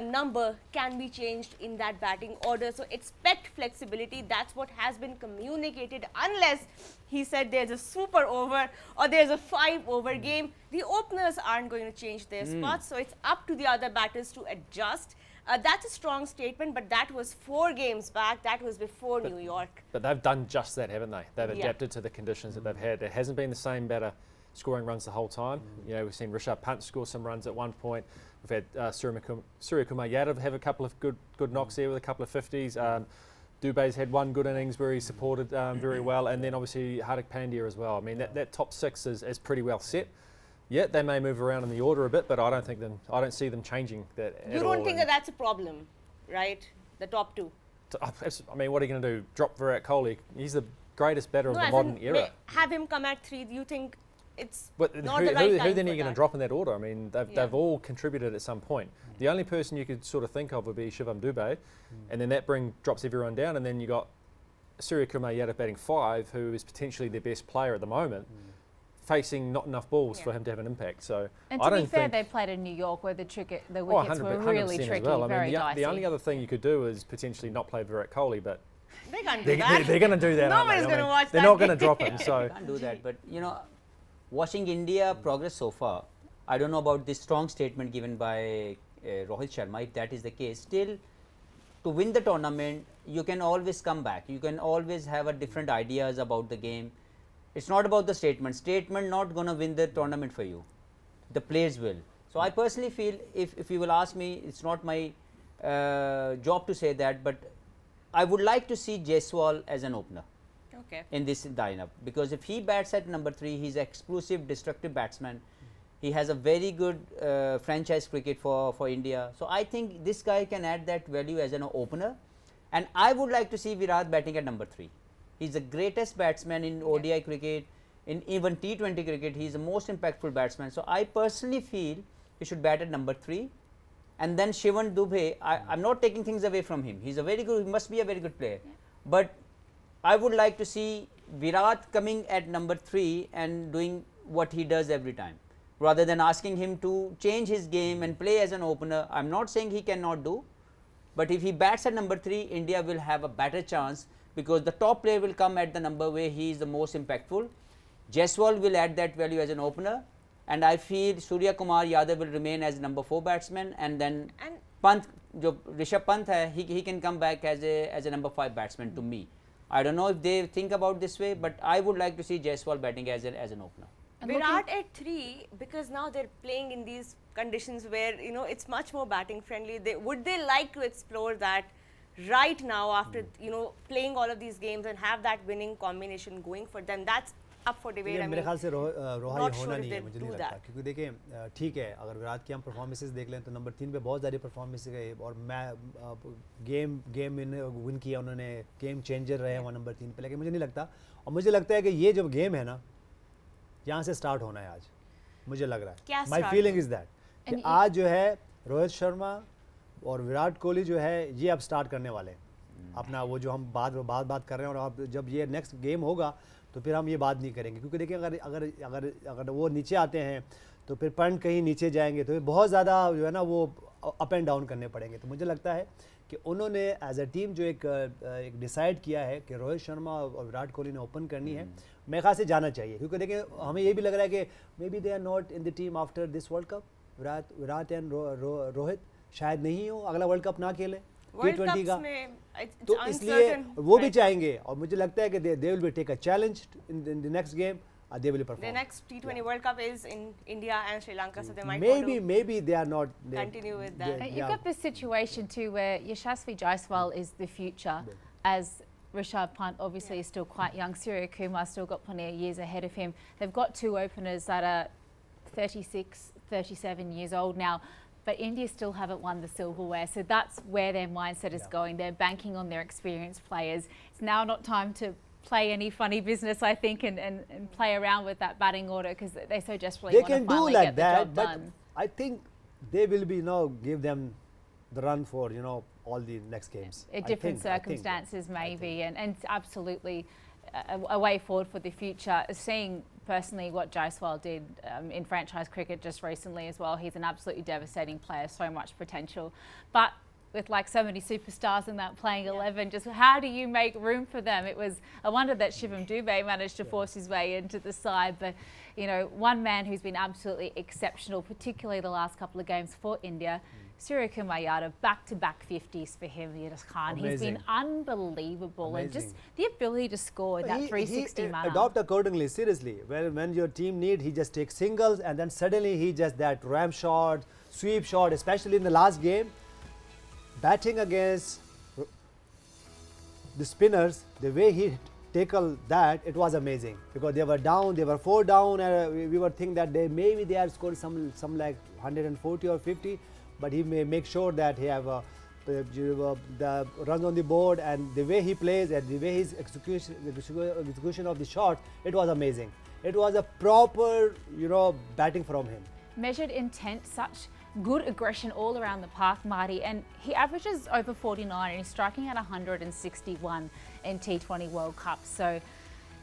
number can be changed in that batting order. So expect flexibility. That's what has been communicated, unless he said there's a super over or there's a 5-over game. The openers aren't going to change their spots. So it's up to the other batters to adjust. That's a strong statement, but that was 4 games back. That was before New York. But they've done just that, haven't they? They've adapted to the conditions that they've had. It hasn't been the same batter scoring runs the whole time. We've seen Rishabh Pant score some runs at one point. We've had Surya Kumar Yadav have a couple of good knocks there with a couple of 50s. Dubé's had one good innings where he supported very well, and then obviously Hardik Pandya as well. I mean, that top six is pretty well set. Yeah, they may move around in the order a bit, but I don't see them changing that at all. You don't think that that's a problem, right? The top two. I mean, what are you going to do? Drop Virat Kohli? He's the greatest batter of the as modern in, era. Have him come at 3. Do you think it's But not who, the right who time then are for you going to that? drop in that order? I mean, they've all contributed at some point. The only person you could sort of think of would be Shivam Dube, and then that drops everyone down, and then you got Surya Kumar Yadav batting 5, who is potentially their best player at the moment, facing not enough balls for him to have an impact. So And I to be don't fair, think they played in New York where the wickets 100% were really as tricky, well. I very mean, dicey. the only other thing you could do is potentially not play Virat Kohli, but They can't do that. they're going to do that. aren't they? Nobody's I gonna mean, watch They're that not going to game. drop him. So Can't do that. But you know, watching India progress so far, I don't know about this strong statement given by Rohit Sharma. If that is the case, still to win the tournament, you can always come back. You can always have a different ideas about the game. It's not about the statement. Statement not going to win the tournament for you. The players will. So I personally feel, if you will ask me, it's not my job to say that, but I would like to see Jaiswal as an opener Okay. in this lineup, because if he bats at number 3, he's an explosive, destructive batsman. He has a very good franchise cricket for India. So I think this guy can add that value as an opener, and I would like to see Virat batting at number 3. He's the greatest batsman in ODI cricket, in even T20 cricket. He's the most impactful batsman. So I personally feel he should bat at number 3. And then Shivam Dube, I'm not taking things away from him. He's a very good, he must be a very good player. But I would like to see Virat coming at number 3 and doing what he does every time, rather than asking him to change his game and play as an opener. I'm not saying he cannot do, but if he bats at number 3, India will have a better chance, because the top player will come at the number where he is the most impactful. Jaiswal will add that value as an opener, and I feel Surya Kumar Yadav will remain as number 4 batsman, and then Pant, jo Rishabh Pant hai, he can come back as a number 5 batsman to me. I don't know if they think about this way, but I would like to see Jaiswal batting as an opener. And Virat at 3, because now they're playing in these conditions where it's much more batting friendly. Would they like to explore that right now after playing all of these games and have that winning combination going for them? That's up for debate. I मेरे mean, ख्याल से रोहाई not होना sure if नहीं है, they मुझे do नहीं लगता, that. क्योंकि देखिए ठीक है, अगर विराट की हम परफॉर्मेंसेस देख लें तो नंबर 3 पे बहुत सारी परफॉर्मेंस गए और गेम विन किया उन्होंने, गेम चेंजर रहे वहाँ नंबर 3 पे, लेकिन मुझे नहीं लगता, और मुझे लगता है कि ये जो गेम है ना, यहाँ से स्टार्ट होना है आज, मुझे लग रहा क्या है, माई start फीलिंग इज़ दैट कि And आज जो है रोहित शर्मा और विराट कोहली जो है ये अब स्टार्ट करने वाले हैं अपना, वो जो हम बात कर रहे हैं, और अब जब ये नेक्स्ट गेम होगा तो फिर हम ये बात नहीं करेंगे, क्योंकि देखिए अगर अगर अगर अगर वो नीचे आते हैं तो फिर पॉइंट कहीं नीचे जाएंगे तो बहुत ज़्यादा जो है ना वो अप एंड डाउन करने पड़ेंगे। तो मुझे लगता है कि उन्होंने एज अ टीम जो एक डिसाइड किया है कि रोहित शर्मा और विराट कोहली ने ओपन करनी है, मेरे ख्याल से जाना चाहिए, क्योंकि देखिए हमें ये भी लग रहा है कि may be they are not in the team after this world cup. Virat and Rohit शायद नहीं हो, अगला वर्ल्ड कप ना खेले T20 का, तो इसलिए वो भी चाहेंगे, और मुझे लगता है कि they will be take a challenge in the next game, they will perform. The next T20 World Cup is in India and Sri Lanka, so they might maybe they are not continue with that. You've got this situation too where Yashasvi Jaiswal is the future, as Rishabh Pant obviously is still quite young. Surya Kumar still got plenty of years ahead of him. They've got 2 openers that are 36, 37 years old now. But India still haven't won the silverware, so that's where their mindset is going. They're banking on their experienced players. It's now not time to play any funny business, I think, and play around with that batting order, because they so desperately they want to can do finally like get the that, job but done. I think they will be give them the run for all the next games. Different circumstances maybe, and absolutely a way forward for the future. Seeing personally what Jaiswal did in franchise cricket just recently as well, he's an absolutely devastating player, so much potential. But with like so many superstars in that playing 11, just how do you make room for them? It was a wonder that Shivam Dube managed to force his way into the side, but one man who's been absolutely exceptional, particularly the last couple of games for India, Surya Kumar Yadav, back-to-back 50s for him, Khan. He's been unbelievable. And just the ability to score in that 360 he manner. adopt accordingly, seriously. When your team need, he just takes singles, and then suddenly he just that ram shot, sweep shot, especially in the last game, batting against the spinners, the way he tackled that, it was amazing because they were down, they were 4 down, and we were thinking that maybe they had scored some like 140 or 50, but he may make sure that he have the runs on the board, and the way he plays and the way his execution of the shot, it was amazing. It was a proper, batting from him. Measured intent, such good aggression all around the park, Marty, and he averages over 49 and he's striking at 161 in T20 World Cup. So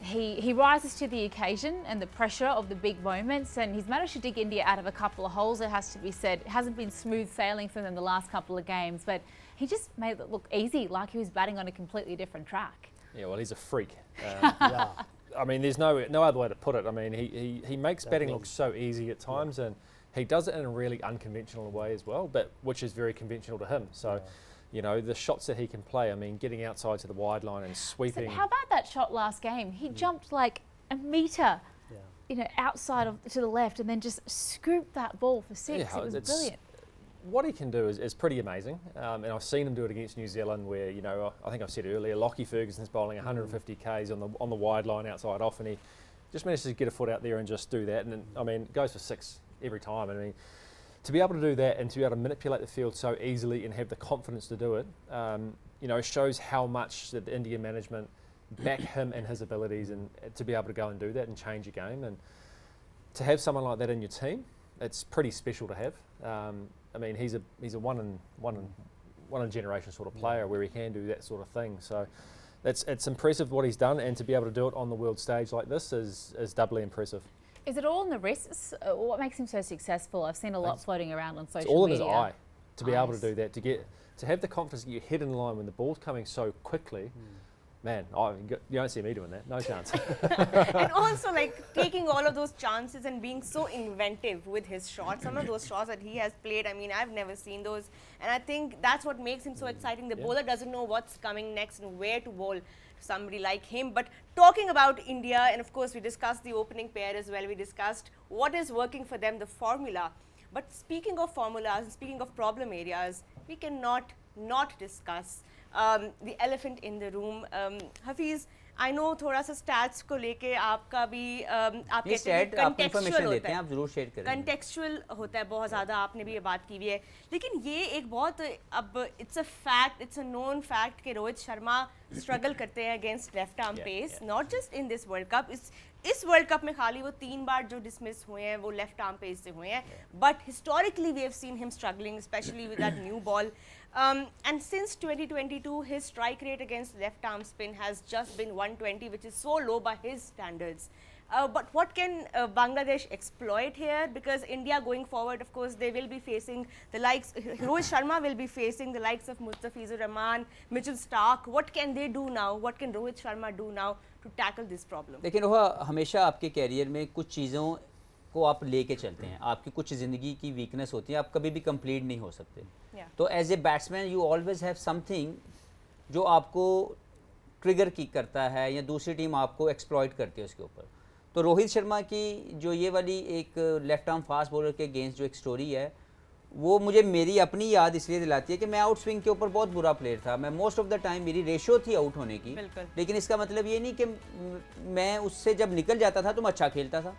he rises to the occasion and the pressure of the big moments, and he's managed to dig India out of a couple of holes, it has to be said. It hasn't been smooth sailing for them the last couple of games, but he just made it look easy, like he was batting on a completely different track. Yeah, well, he's a freak. Yeah. I mean, there's no other way to put it. I mean, he makes batting look so easy at times, and he does it in a really unconventional way as well, but which is very conventional to him. So, the shots that he can play, I mean, getting outside to the wide line and sweeping. So how about that shot last game? He jumped like a metre, outside to the left, and then just scooped that ball for 6. Yeah, it was brilliant. What he can do is pretty amazing, and I've seen him do it against New Zealand where, I think I've said earlier, Lockie Ferguson's bowling 150 Ks on the wide line outside off, and he just manages to get a foot out there and just do that, and then, I mean, goes for 6 every time. I mean, to be able to do that and to be able to manipulate the field so easily and have the confidence to do it, shows how much that the Indian management back him and his abilities, and to be able to go and do that and change a game, and to have someone like that in your team, it's pretty special to have. I mean, he's a one in generation sort of player where he can do that sort of thing. So it's impressive what he's done, and to be able to do it on the world stage like this is doubly impressive. Is it all in the wrists? What makes him so successful? I've seen a lot floating around on social media. It's all in his eye to be able to Eyes. do that, to have the confidence to get your head in line when the ball's coming so quickly. Man, you don't see me doing that. No chance. And also, like, taking all of those chances and being so inventive with his shots. Some of those shots that he has played, I mean, I've never seen those. And I think that's what makes him so exciting. The bowler doesn't know what's coming next and where to bowl somebody like him. But talking about India, and of course, we discussed the opening pair as well. We discussed what is working for them, the formula. But speaking of formulas and speaking of problem areas, we cannot not discuss the elephant in the room. Hafiz, I know थोड़ा सा stats को लेके आपका भी आप कहते हैं contextual होता है, आप जरूर शेयर करें. contextual होता है बहुत ज़्यादा, आपने भी ये बात की हुई है, लेकिन ये एक बहुत अब it's a fact, it's a known fact कि रोहित शर्मा struggle करते हैं against left arm pace, not just in this World Cup. इस वर्ल्ड कप में खाली वो 3 बार जो डिसमिस हुए हैं वो लेफ्ट आर्म पेस से हुए हैं, but historically we have seen him struggling specially with that new ball, and since 2022 his strike rate against left arm spin has just been 120, which is so low by his standards. But what can Bangladesh exploit here? Because India going forward, of course, they will be facing the likes, Rohit Sharma will be facing the likes of Mustafizur Rahman, Mitchell Starc. What can they do now? What can Rohit Sharma do now to tackle this problem? लेकिन वह हमेशा आपके career में कुछ चीज़ों को आप लेके चलते हैं, आपकी कुछ ज़िंदगी की वीकनेस होती है, आप कभी भी कंप्लीट नहीं हो सकते. तो as a batsman you always have something जो आपको ट्रिगर की करता है या दूसरी टीम आपको एक्सप्लॉइट करती है उसके ऊपर. तो रोहित शर्मा की जो ये वाली एक लेफ्ट आर्म फास्ट बॉलर के अगेंस्ट जो एक स्टोरी है, वो मुझे मेरी अपनी याद इसलिए दिलाती है कि मैं आउट स्विंग के ऊपर बहुत बुरा प्लेयर था. मैं मोस्ट ऑफ द टाइम मेरी रेशो थी आउट होने की, लेकिन इसका मतलब ये नहीं कि मैं उससे जब निकल जाता था तो मैं अच्छा खेलता था.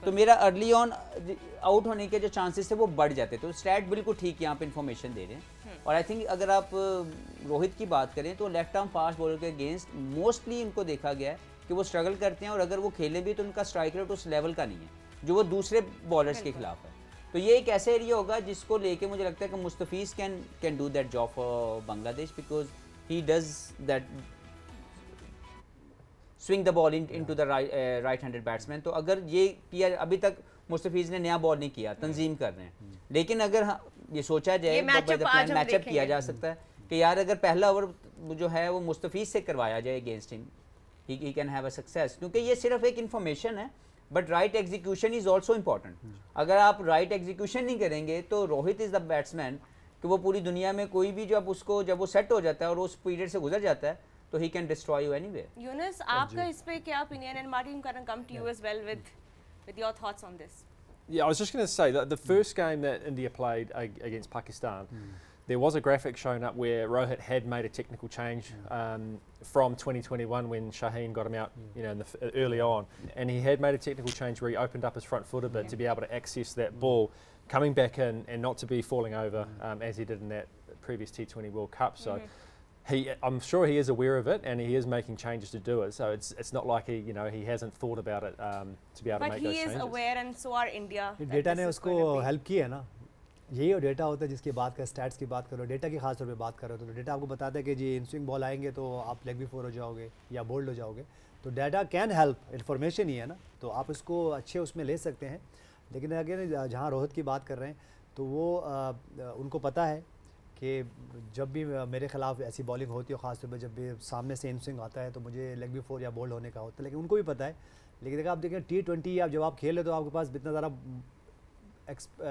तो मेरा अर्ली ऑन आउट होने के जो चांसेस थे वो बढ़ जाते. तो स्टैट बिल्कुल ठीक यहाँ पे इन्फॉर्मेशन दे रहे हैं. और आई थिंक अगर आप रोहित की बात करें तो लेफ्ट आर्म फास्ट बॉलर के अगेंस्ट मोस्टली इनको देखा गया है कि वो स्ट्रगल करते हैं, और अगर वो खेलें भी तो उनका स्ट्राइक रेट उस लेवल का नहीं है जो वो दूसरे बॉलर्स के खिलाफ है. तो ये एक ऐसा एरिया होगा जिसको लेके मुझे लगता है कि Mustafiz can do that job for Bangladesh, because he does that swing the ball into the right handed batsman. तो अगर ये किया, अभी तक मुस्तफीज़ ने नया बॉल नहीं किया, तंजीम कर रहे हैं, लेकिन अगर ये सोचा जाए मैचअप किया जा सकता है कि यार अगर पहला ओवर जो है वो मुस्तफीज़ से करवाया जाए against him, he can have a success. क्योंकि ये सिर्फ एक इन्फॉर्मेशन है, but right execution is also important. अगर आप राइट एग्जीक्यूशन नहीं करेंगे तो रोहित इज़ द बैट्समैन कि वो पूरी दुनिया में कोई भी जब उसको जब वो सेट हो जाता है और उस पीरियड से गुजर जाता है तो he can destroy you anywhere. Younis, आपका इस पे क्या opinion? And Martin, can come to you as well with your thoughts on this. Yeah, I was just going to say that the first game that India played against Pakistan, there was a graphic shown up where Rohit had made a technical change from 2021 when Shaheen got him out, you know, early on, and he had made a technical change where he opened up his front foot a bit to be able to access that ball, coming back in and not to be falling over as he did in that previous T20 World Cup. So I'm sure he is aware of it, and he is making changes to do it. So it's not like he hasn't thought about it to be able to But make those he changes. is aware, and so are India. that data this ने is उसको going to be- help की है ना, यही वो data होता है जिसकी बात कर, स्टैट्स की बात करो, डेटा की खास तौर पे बात करो तो डेटा आपको बताता है कि जी इन स्विंग बॉल आएंगे तो आप लेग भी 4 हो जाओगे या बोल्ड हो जाओगे, तो डेटा कैन हेल्प, इन्फॉर्मेशन ही है ना, तो आप उसको अच्छे उसमें ले सकते हैं। लेकिन अगर जहाँ रोहित की बात कर रहे हैं तो वो उनको पता है कि जब भी मेरे खिलाफ ऐसी बॉलिंग होती है, ख़ास तौर पर जब भी सामने से इन स्विंग आता है तो मुझे लेग भी 4 या बोल्ड होने का होता है, लेकिन उनको भी पता है। लेकिन देखा आप देखें T20 आप जब आप खेल रहे तो आपके पास इतना ज़्यादा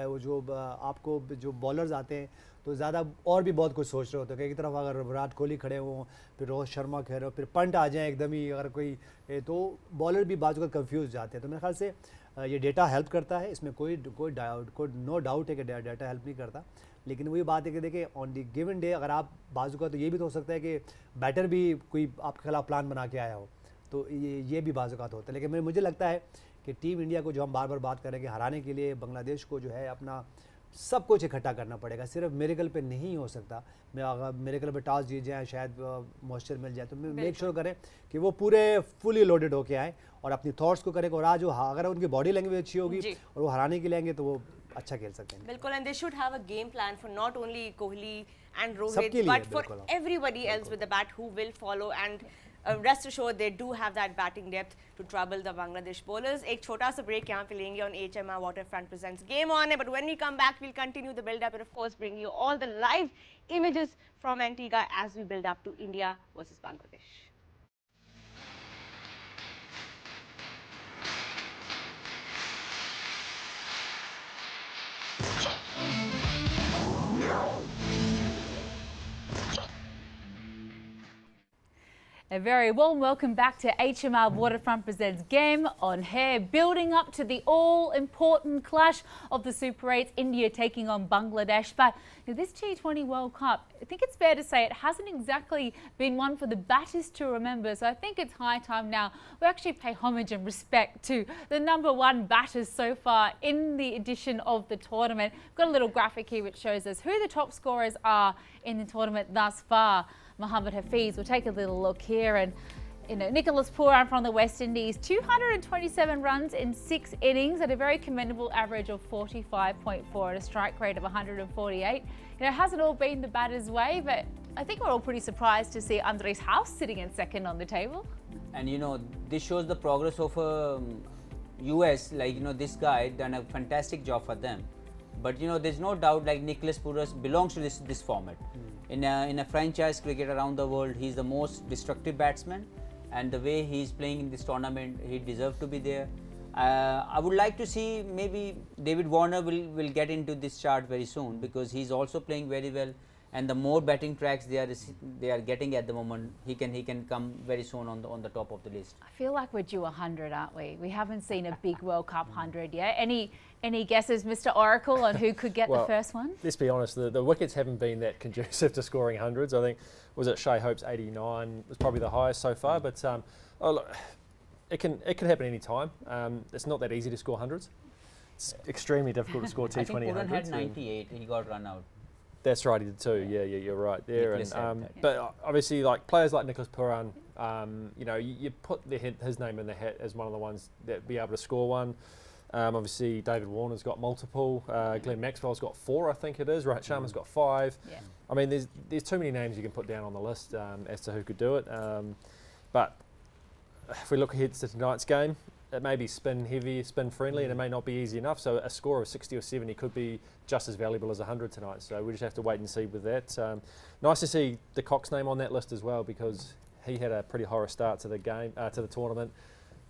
वो जो आपको जो बॉलर्स आते हैं तो ज़्यादा और भी बहुत कुछ सोच रहे होते हैं। एक तरफ अगर विराट कोहली खड़े हों, फिर रोहित शर्मा खेल रहे हो, फिर पंट आ जाए एकदम ही अगर कोई, तो बॉलर भी बाजू का कंफ्यूज जाते हैं। तो मेरे ख्याल से ये डेटा हेल्प करता है, इसमें कोई नो डाउट है कि डेटा हेल्प नहीं करता। लेकिन वही बात है कि देखिए ऑन दी गिवन डे अगर आप बाजू का, तो ये भी तो हो सकता है कि बैटर भी कोई आपके खिलाफ प्लान बना के आया हो, तो ये भी बाजुकात होता है। लेकिन मुझे लगता है कि टीम इंडिया को जो हम बार बार बात करें कि हराने के लिए बांग्लादेश को जो है अपना सब कुछ इकट्ठा करना पड़ेगा, सिर्फ मिरेकल पे नहीं हो सकता। मैं अगर मिरेकल पे टॉस जीत जाए, शायद मॉइस्चर मिल जाए, तो मेक श्योर करें कि वो पूरे फुली लोडेड होके आए और अपनी थॉट्स को करें, और आज अगर उनकी बॉडी लैंग्वेज अच्छी होगी और वो हराने के लिए आएंगे तो वो अच्छा खेल सकते हैं। बिल्कुल, and they should have a game plan for not only Kohli and Rohit, सबके लिए, but for बिल्कुल। everybody else with the bat who will follow, and rest assured they do have that batting depth to trouble the Bangladesh bowlers. एक छोटा सा break यहाँ पे लेंगे on HMR Waterfront presents Game On, but when we come back we'll continue the build up and of course bring you all the live images from Antigua as we build up to India versus Bangladesh. A very warm welcome back to HMR Waterfront presents Game On Hair, building up to the all-important clash of the Super 8s, India taking on Bangladesh. But this T20 World Cup, I think it's fair to say it hasn't exactly been one for the batters to remember. So I think it's high time now we actually pay homage and respect to the #1 batters so far in the edition of the tournament. We've got a little graphic here which shows us who the top scorers are in the tournament thus far. Mohammad Hafiz, we'll take a little look here, and Nicholas Pooran from the West Indies, 227 runs in 6 innings at a very commendable average of 45.4 and a strike rate of 148. It hasn't all been the batter's way, but I think we're all pretty surprised to see Andres House sitting in second on the table. And this shows the progress of US. This guy done a fantastic job for them. But there's no doubt Nicholas Pooran belongs to this format. In a franchise cricket around the world, he's the most destructive batsman, and the way he's playing in this tournament, he deserves to be there. I would like to see maybe David Warner will get into this chart very soon, because he's also playing very well, and the more batting tracks they are getting at the moment, he can come very soon on the top of the list. I feel like we're due 100, aren't we? We haven't seen a big World Cup 100 yet. Any guesses, Mr. Oracle, on who could get the first one? Let's be honest, the wickets haven't been that conducive to scoring hundreds. I think, was it Shea Hope's 89 was probably the highest so far, but look, it could happen any time. It's not that easy to score hundreds. It's extremely difficult to score T20 I think Pooran hundreds. had 98, he got run out. That's right, he did too. Yeah, you're right there. Nicholas had that. But obviously, players like Nicholas Pooran, you put his name in the hat as one of the ones that be able to score one. Obviously, David Warner's got multiple. Glenn Maxwell's got 4, I think it is. Rohit Sharma's got 5. Yeah. I mean, there's too many names you can put down on the list as to who could do it. But if we look ahead to tonight's game, it may be spin heavy, spin friendly, and it may not be easy enough. So a score of 60 or 70 could be just as valuable as 100 tonight. So we just have to wait and see with that. Nice to see De Kock's name on that list as well, because he had a pretty horror start to the game, to the tournament,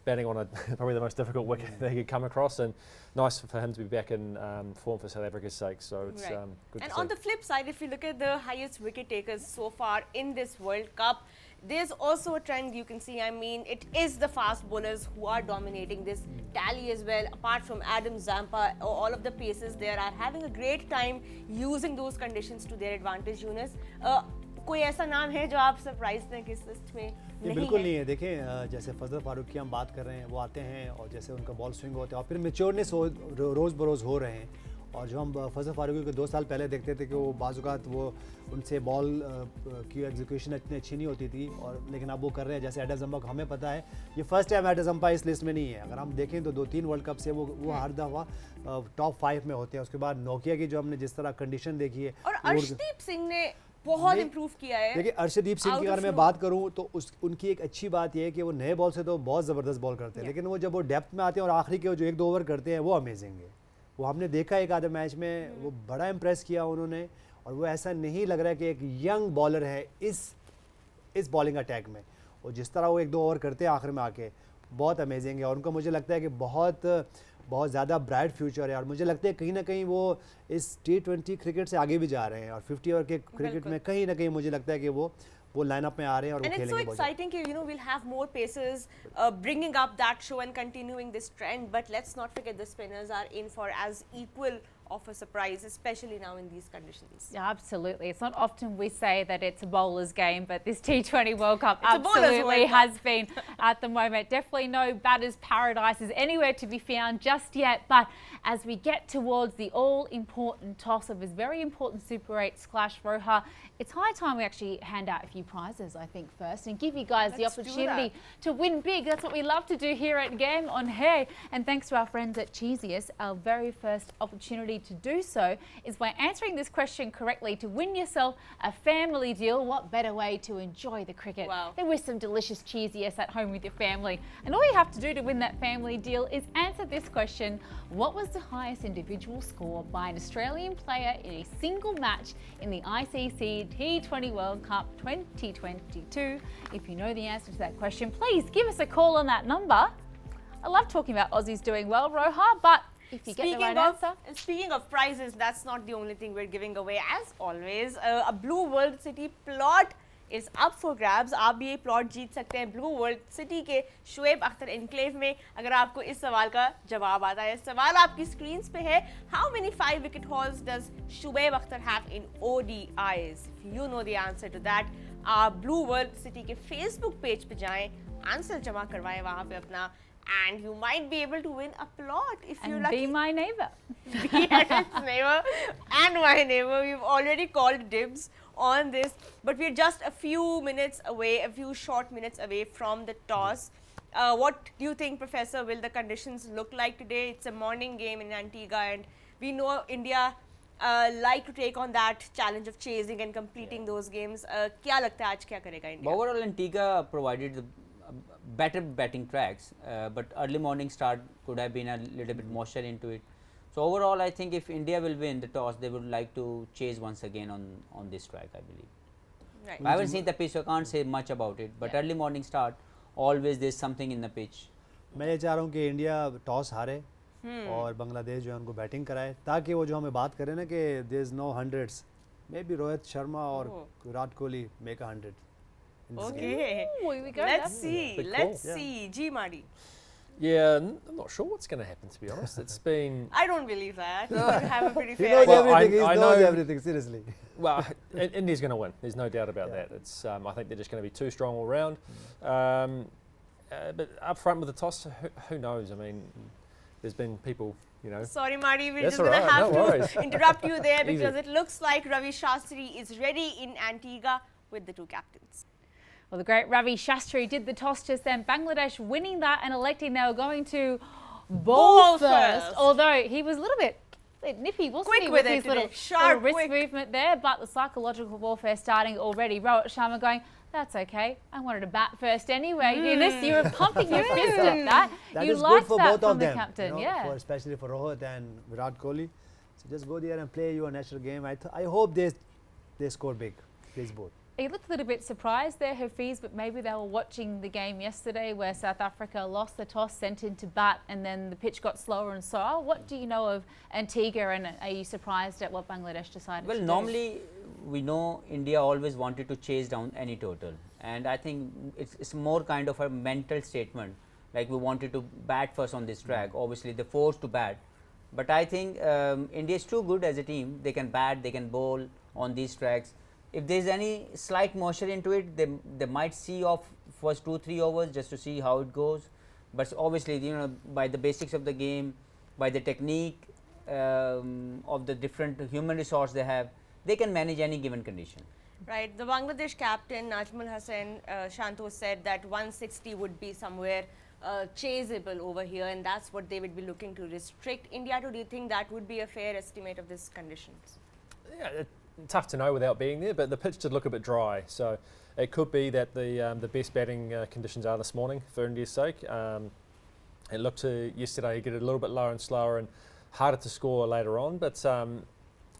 batting on probably the most difficult wicket they could come across, and nice for him to be back in form for South Africa's sake. So it's good And to on see. the flip side, if you look at the highest wicket takers so far in this World Cup, there's also a trend you can see. I mean, it is the fast bowlers who are dominating this tally as well. Apart from Adam Zampa, all of the paces there are having a great time using those conditions to their advantage. Yunus, कोई ऐसा नाम है जो आप surprise थे कि इस list में नहीं बिल्कुल है? नहीं है। देखें जैसे फजल फारूक की हम बात कर रहे हैं, वो आते हैं और जैसे उनका बॉल स्विंग होता है और फिर मेच्योरनेस रोज़ बरोज़ हो रहे हैं। और जो हम फजल फारूकी को 2 साल पहले देखते थे कि वो बाज़ात वो उनसे बॉल की एग्जीक्यूशन इतनी अच्छी नहीं होती थी, और लेकिन अब वो कर रहे हैं। जैसे एडम जम्पा को हमें पता है, ये फर्स्ट टाइम एडम जम्पा इस लिस्ट में नहीं है। अगर हम देखें तो 2-3 वर्ल्ड कप से वो हर दफ़ा टॉप 5 में होते हैं। उसके बाद नोकिया की जो हमने जिस तरह कंडीशन देखी है, और अर्शदीप सिंह ने बहुत इंप्रूव किया है। देखिए अर्शदीप सिंह की अगर मैं बात करूं तो उनकी एक अच्छी बात यह है कि वो नए बॉल से तो बहुत ज़बरदस्त बॉल करते हैं, लेकिन वो जब वो डेप्थ में आते हैं और आखिरी के जो 1-2 ओवर करते हैं वो अमेजिंग है। वो हमने देखा एक आधे मैच में, वो बड़ा इम्प्रेस किया उन्होंने। और वो ऐसा नहीं लग रहा है कि एक यंग बॉलर है इस बॉलिंग अटैक में। और जिस तरह वो 1-2 ओवर करते हैं आखिर में आके, बहुत अमेजिंग है। और उनका मुझे लगता है कि बहुत ज़्यादा ब्राइट फ्यूचर है। और मुझे लगता है कहीं ना कहीं वो इस T20 क्रिकेट से आगे भी जा रहे हैं। और 50 ओवर के क्रिकेट में कहीं ना कहीं मुझे लगता है कि वो लाइनअप में आ रहे हैं और वो खेलेंगे। And it's so exciting कि we'll have more paces bringing up that show and continuing this trend. But let's not forget the spinners are in for as equal of a surprise, especially now in these conditions. Yeah, absolutely. It's not often we say that it's a bowler's game, but this T20 World Cup It's absolutely has been at the moment. Definitely no batter's paradise is anywhere to be found just yet. But as we get towards the all-important toss of this very important Super 8 Clash, Roha, it's high time we actually hand out a few prizes, I think, first, and give you guys the opportunity to win big. That's what we love to do here at Game on Hair. And thanks to our friends at Cheesiest, our very first opportunity to do so is by answering this question correctly to win yourself a family deal. What better way to enjoy the cricket than with some delicious Cheesiest at home with your family? And all you have to do to win that family deal is answer this question: what was the highest individual score by an Australian player in a single match in the ICC T20 World Cup 2022? If you know the answer to that question, please give us a call on that number. I love talking about Aussies doing well, Roha, but if you get the right answer. Speaking of prizes, that's not the only thing we're giving away. As always, a Blue World City plot is up for grabs. आप भी ये plot जीत सकते हैं Blue World City के Shoaib Akhtar enclave में। अगर आपको इस सवाल का जवाब आता है, सवाल आपकी स्क्रीन्स पे है, how many 5-wicket hauls does Shoaib Akhtar have in ODIs? If you know the answer to that, आप Blue World City के Facebook पेज पे जाएं, आंसर जमा करवाएं वहाँ पे अपना, and you might be able to win a plot if you're lucky. Be my neighbour. Be Aaron's neighbour and my neighbour. We've already called dibs on this, but we're just a few short minutes away from the toss. What do you think, Professor? Will the conditions look like today? It's a morning game in Antigua, and we know India like to take on that challenge of chasing and completing those games. क्या लगता है आज क्या करेगा India? Overall, Antigua provided the better batting tracks, but early morning start could have been a little bit moisture into it. So overall, I think if India will win the toss, they would like to chase once again on this track, I believe. Right. I haven't seen the pitch, so I can't say much about it. But early morning start, always there's something in the pitch. मैं ये चाह रहा हूँ कि India toss हारे और बांग्लादेश जो है उनको बैटिंग कराए, ताकि वो जो हमें बात करें ना कि there is no hundreds, maybe Rohit Sharma और Virat Kohli make 100. Okay. Ooh, we go. Let's see. Let's see. G Marty. Yeah, I'm not sure what's going to happen, to be honest. It's been... I don't believe that. I think we have a pretty He fair knows idea. everything. He knows everything. Seriously. Well, India's going to win. There's no doubt about that. It's. I think they're just going to be too strong all round. But up front with the toss, who knows? I mean, there's been people, you know. Sorry, Marty, we're That's just going to all right, have no to interrupt you there because Easy. it looks like Ravi Shastri is ready in Antigua with the two captains. Well, the great Ravi Shastri did the toss just then. Bangladesh winning that and electing they were going to bowl first. Although he was a little bit nippy, wasn't Quick he? with his it little, today. Sharp, wrist quick. movement there. But the psychological warfare starting already. Rohit Sharma going, that's okay. I wanted to bat first anyway. Eunice, you were pumping your fist at that. That you is liked good for that both from of the them, captain, you know, yeah. especially for Rohit and Virat Kohli. So just go there and play your natural game. I hope they score big. Please both. He looked a little bit surprised there, Hafiz, but maybe they were watching the game yesterday where South Africa lost the toss, sent into bat, and then the pitch got slower and slower. What do you know of Antigua, and are you surprised at what Bangladesh decided Well, to do? normally we know India always wanted to chase down any total, and I think it's more kind of a mental statement, like we wanted to bat first on this track. Obviously they're forced to bat, but I think India is too good as a team. They can bat, they can bowl on these tracks. If there is any slight moisture into it, they might see off first 2-3 overs just to see how it goes. But obviously, you know, by the basics of the game, by the technique of the different human resource they have, they can manage any given condition. Right. The Bangladesh captain Najmul Hussain Shantos said that 160 would be somewhere chaseable over here, and that's what they would be looking to restrict India to. Do you think that would be a fair estimate of these conditions? Yeah, tough to know without being there, but the pitch did look a bit dry, so it could be that the best batting conditions are this morning for India's sake. It looked to yesterday get it a little bit lower and slower and harder to score later on, but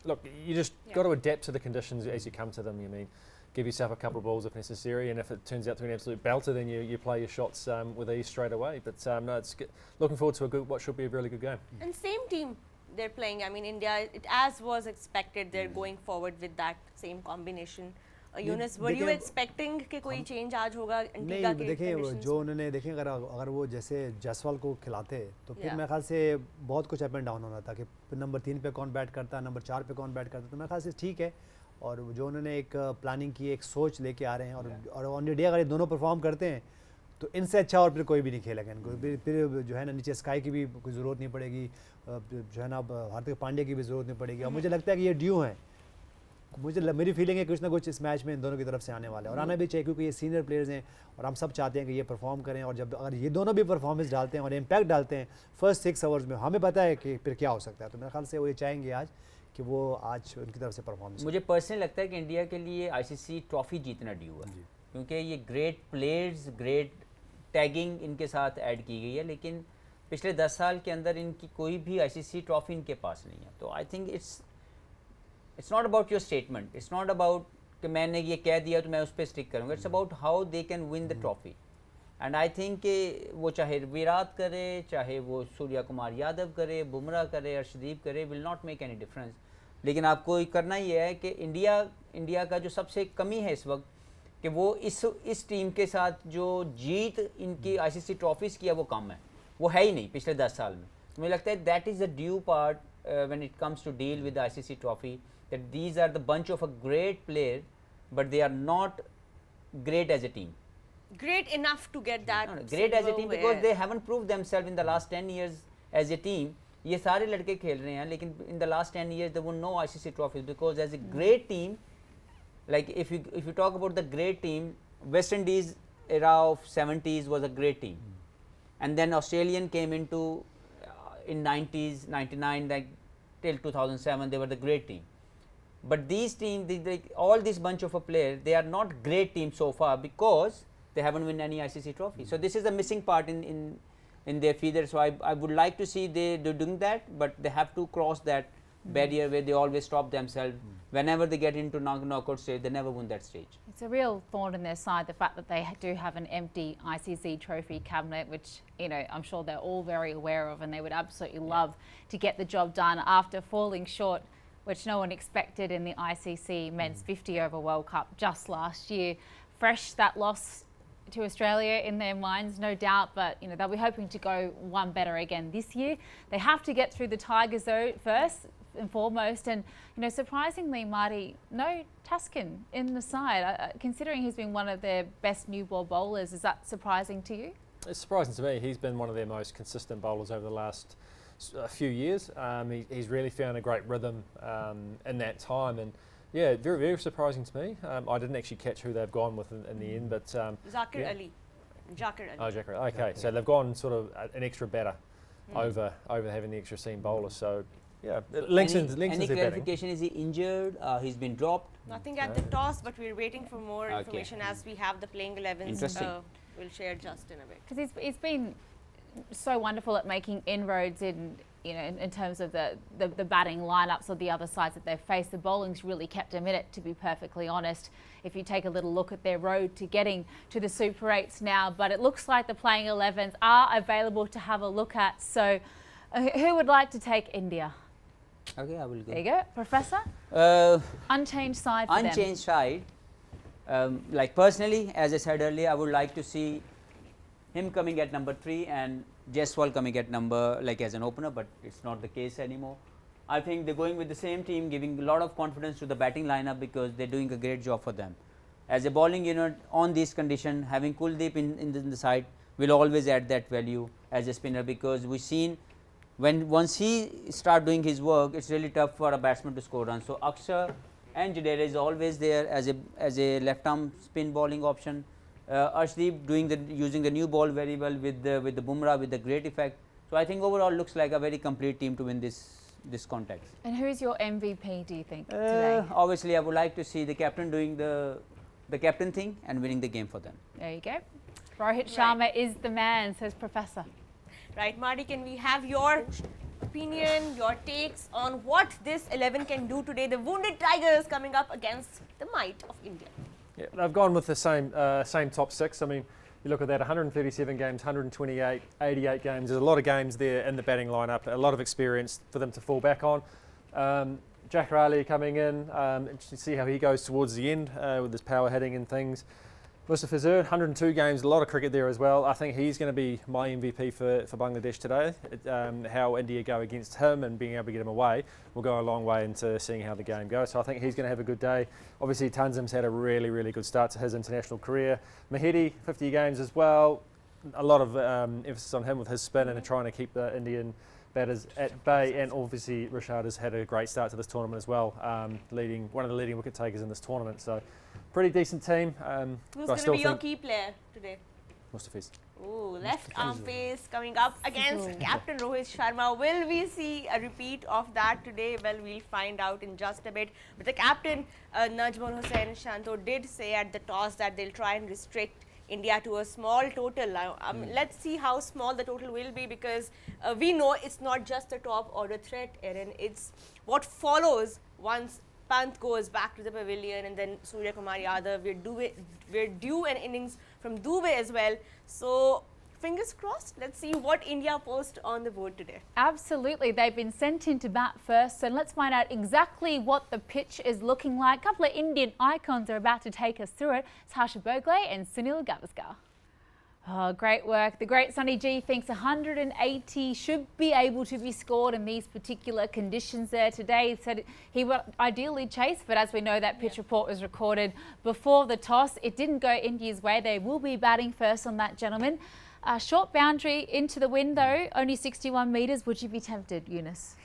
look, you just got to adapt to the conditions as you come to them. You mean, give yourself a couple of balls if necessary, and if it turns out to be an absolute belter, then you play your shots with ease straight away. But no, it's looking forward to what should be a really good game. And same team they're playing. I mean, India, as was expected, they're going forward with that same combination. Yunus, were you expecting कि कोई change आज होगा Antigua के देखिए conditions? जो उन्होंने देखें अगर वो जैसे जायसवाल को खिलाते तो फिर मेरे ख्याल से बहुत कुछ अप एंड डाउन होना था कि नंबर 3 पे कौन बैट करता, नंबर 4 पे कौन बैट करता, तो मेरे ख्याल से ठीक है। और जो उन्होंने एक प्लानिंग की, एक सोच लेके आ रहे हैं, और ऑन इंडिया अगर ये दोनों परफॉर्म करते हैं तो इनसे अच्छा और फिर कोई भी नहीं खेलेगा इनको। फिर जो है ना नीचे स्काई की भी कोई ज़रूरत नहीं पड़ेगी, जो है ना हार्दिक पांड्या की भी ज़रूरत नहीं पड़ेगी। और मुझे लगता है कि ये ड्यू हैं। मेरी फीलिंग है कुछ ना कुछ इस मैच में इन दोनों की तरफ से आने वाला है, और आना भी चाहिए क्योंकि ये सीनियर प्लेयर्स हैं और हम सब चाहते हैं कि ये परफॉर्म करें। और जब अगर ये दोनों भी परफॉर्मेंस डालते हैं और इम्पैक्ट डालते हैं फर्स्ट 6 ओवर्स में, हमें पता है कि फिर क्या हो सकता है। तो मेरे ख्याल से वो ये चाहेंगे आज कि वो आज उनकी तरफ से परफॉर्मेंस। मुझे पर्सनली लगता है कि इंडिया के लिए आईसीसी ट्रॉफी जीतना ड्यू है, क्योंकि ये ग्रेट प्लेयर्स, ग्रेट टैगिंग इनके साथ ऐड की गई है, लेकिन पिछले 10 साल के अंदर इनकी कोई भी आईसीसी ट्रॉफी इनके पास नहीं है। तो I think it's not about your statement, it's not about कि मैंने ये कह दिया तो मैं उस पर स्टिक करूँगा। It's about how they can win the trophy. And I think कि वो चाहे विराट करे, चाहे वो सूर्या कुमार यादव करे, बुमराह करे, अर्शदीप करे, will not make any difference. लेकिन आपको करना ये है कि इंडिया का जो सबसे कमी है इस वक्त कि वो इस टीम के साथ जो जीत इनकी आईसीसी ट्रॉफीज़ की है वो कम है, वो है ही नहीं पिछले 10 साल में। तो मुझे लगता है that is the due part when it comes to deal with ICC trophy, that these are the bunch of a great player, but they are not great as a team. Great enough to get that. No, great as a team because they haven't proved themselves in the last 10 years as a team. ये सारे लड़के खेल रहे हैं, लेकिन in the last 10 years there were no ICC trophies because as a great team, like if you talk about the great team, West Indies era of 70s was a great team, and then Australian came into in 90s, 99, like till 2007 they were the great team. But these teams, all this bunch of a players, they are not great teams so far because they haven't won any ICC trophy. So this is the missing part in their feeder. So I would like to see they're doing that, but they have to cross that barrier where they always stop themselves. Whenever they get into knockout stage, they never win that stage. It's a real thorn in their side, the fact that they do have an empty ICC trophy cabinet, which, you know, I'm sure they're all very aware of, and they would absolutely love to get the job done after falling short, which no one expected in the ICC Men's 50 over World Cup just last year. Fresh, that loss to Australia in their minds, no doubt, but you know they'll be hoping to go one better again this year. They have to get through the Tigers though first and foremost, and you know surprisingly, Marty, no Taskin in the side. Considering he's been one of their best new ball bowlers, is that surprising to you? It's surprising to me. He's been one of their most consistent bowlers over the last a few years. He's really found a great rhythm in that time, and yeah, very, very surprising to me. I didn't actually catch who they've gone with in the end, but Zakir Ali. Jakir Ali. Oh, Jakir. Okay, so they've gone sort of an extra batter over having the extra seam bowler. So yeah, it lengthens any their batting. clarification? Is he injured? He's been dropped? Nothing at the toss, but we're waiting for more information as we have the playing 11s. Interesting. We'll share just in a bit. Because he's been so wonderful at making inroads in terms of the batting lineups of the other sides that they've faced. The bowling's really kept them in it, to be perfectly honest, if you take a little look at their road to getting to the Super 8s now. But it looks like the playing 11s are available to have a look at. So who would like to take India? Okay, I will go. There you go. Professor? Uh, Unchanged side for them. Unchanged side. Like personally, as I said earlier, I would like to see him coming at number 3 and Jaiswal coming at number like as an opener, but it's not the case anymore. I think they're going with the same team, giving a lot of confidence to the batting lineup because they're doing a great job for them. As a bowling unit on this condition, having Kuldeep in the side will always add that value as a spinner, because we've seen once he start doing his work, it's really tough for a batsman to score runs. So Akshar and Jadera is always there as a left arm spin bowling option. Arshdeep using the new ball very well with the Bumrah with the great effect. So I think overall looks like a very complete team to win this contest. And who's your MVP, do you think, today? Obviously, I would like to see the captain doing the captain thing and winning the game for them. There you go. Rohit Sharma is the man, says Professor. Right, Marty, can we have your opinion, your takes on what this 11 can do today? The Wounded Tigers coming up against the might of India. Yeah, they've gone with the same top 6. I mean, you look at that, 137 games, 128, 88 games. There's a lot of games there in the batting lineup, a lot of experience for them to fall back on. Jack Raleigh coming in, interesting to see how he goes towards the end with his power hitting and things. Mustafa Fazur, 102 games, a lot of cricket there as well. I think he's going to be my MVP for Bangladesh today. How India go against him and being able to get him away will go a long way into seeing how the game goes. So I think he's going to have a good day. Obviously, Tanzim's had a really, really good start to his international career. Mahedi, 50 games as well. A lot of emphasis on him with his spin and trying to keep the Indian batters at bay. And obviously, Rashad has had a great start to this tournament as well, one of the leading wicket takers in this tournament. So pretty decent team. Who's going to be your key player today? Mustafiz. Ooh, left arm pace coming up against Captain Rohit Sharma. Will we see a repeat of that today? Well, we'll find out in just a bit. But the captain, Najmul Hussain Shanto, did say at the toss that they'll try and restrict India to a small total. Let's see how small the total will be, because we know it's not just a top order threat, Erin. It's what follows once Pant goes back to the pavilion, and then Surya Kumar Yadav. We're due an innings from Dubey as well. So fingers crossed. Let's see what India post on the board today. Absolutely. They've been sent in to bat first. So let's find out exactly what the pitch is looking like. A couple of Indian icons are about to take us through it. It's Harsha Bogle and Sunil Gavaskar. Oh, great work. The great Sunny G thinks 180 should be able to be scored in these particular conditions there today. He said he would ideally chase, but as we know, that pitch report was recorded before the toss. It didn't go India's way. They will be batting first on that, gentlemen. Short boundary into the wind, though, only 61 metres. Would you be tempted, Eunice?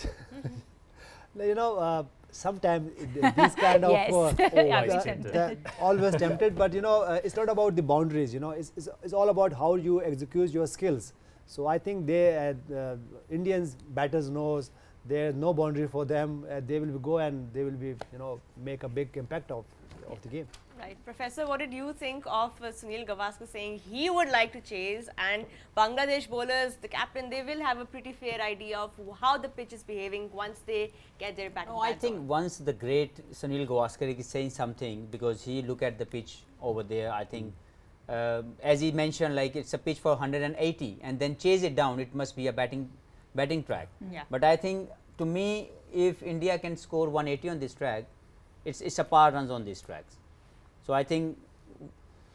You know, sometimes these kind of Yes. always tempted, but you know, it's not about the boundaries. You know, it's all about how you execute your skills. So I think Indians batters knows there's no boundary for them. They will go and they will be, you know, make a big impact of the game. Right. Professor, what did you think of Sunil Gavaskar saying he would like to chase, and Bangladesh bowlers, the captain, they will have a pretty fair idea of how the pitch is behaving once they get their batting. No, I think once the great Sunil Gavaskar is saying something, because he look at the pitch over there, I think as he mentioned, like it's a pitch for 180 and then chase it down, it must be a batting track. Yeah. But I think, to me, if India can score 180 on this track, it's a par runs on these tracks. So I think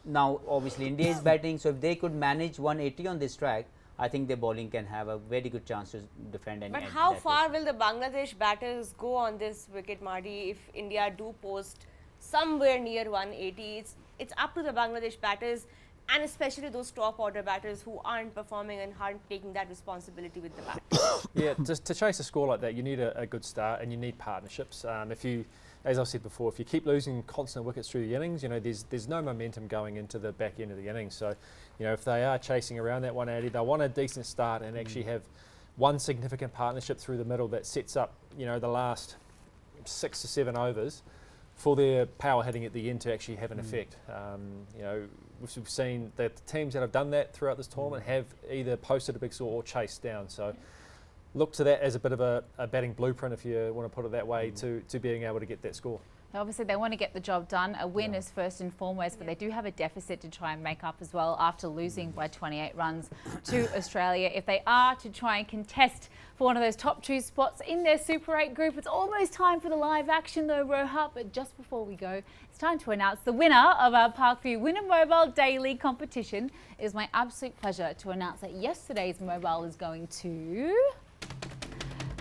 now obviously India is batting, so if they could manage 180 on this track, I think their bowling can have a very good chance to defend any. But how far will the Bangladesh batters go on this wicket, Marty, if India do post somewhere near 180? It's up to the Bangladesh batters, and especially those top order batters who aren't performing and aren't taking that responsibility with the bat. Yeah, to chase a score like that, you need a good start and you need partnerships. As I've said before, if you keep losing constant wickets through the innings, you know, there's no momentum going into the back end of the innings. So, you know, if they are chasing around that 180, they want a decent start and actually have one significant partnership through the middle that sets up, you know, the last 6 to 7 overs for their power hitting at the end to actually have an effect. You know, we've seen that the teams that have done that throughout this tournament have either posted a big score or chased down. So look to that as a bit of a batting blueprint, if you want to put it that way, to being able to get that score. Obviously, they want to get the job done. A win is first and foremost, but they do have a deficit to try and make up as well after losing by 28 runs to Australia. If they are to try and contest for one of those top 2 spots in their Super 8 group, it's almost time for the live action though, Roha. But just before we go, it's time to announce the winner of our Parkview Winner Mobile Daily competition. It is my absolute pleasure to announce that yesterday's mobile is going to...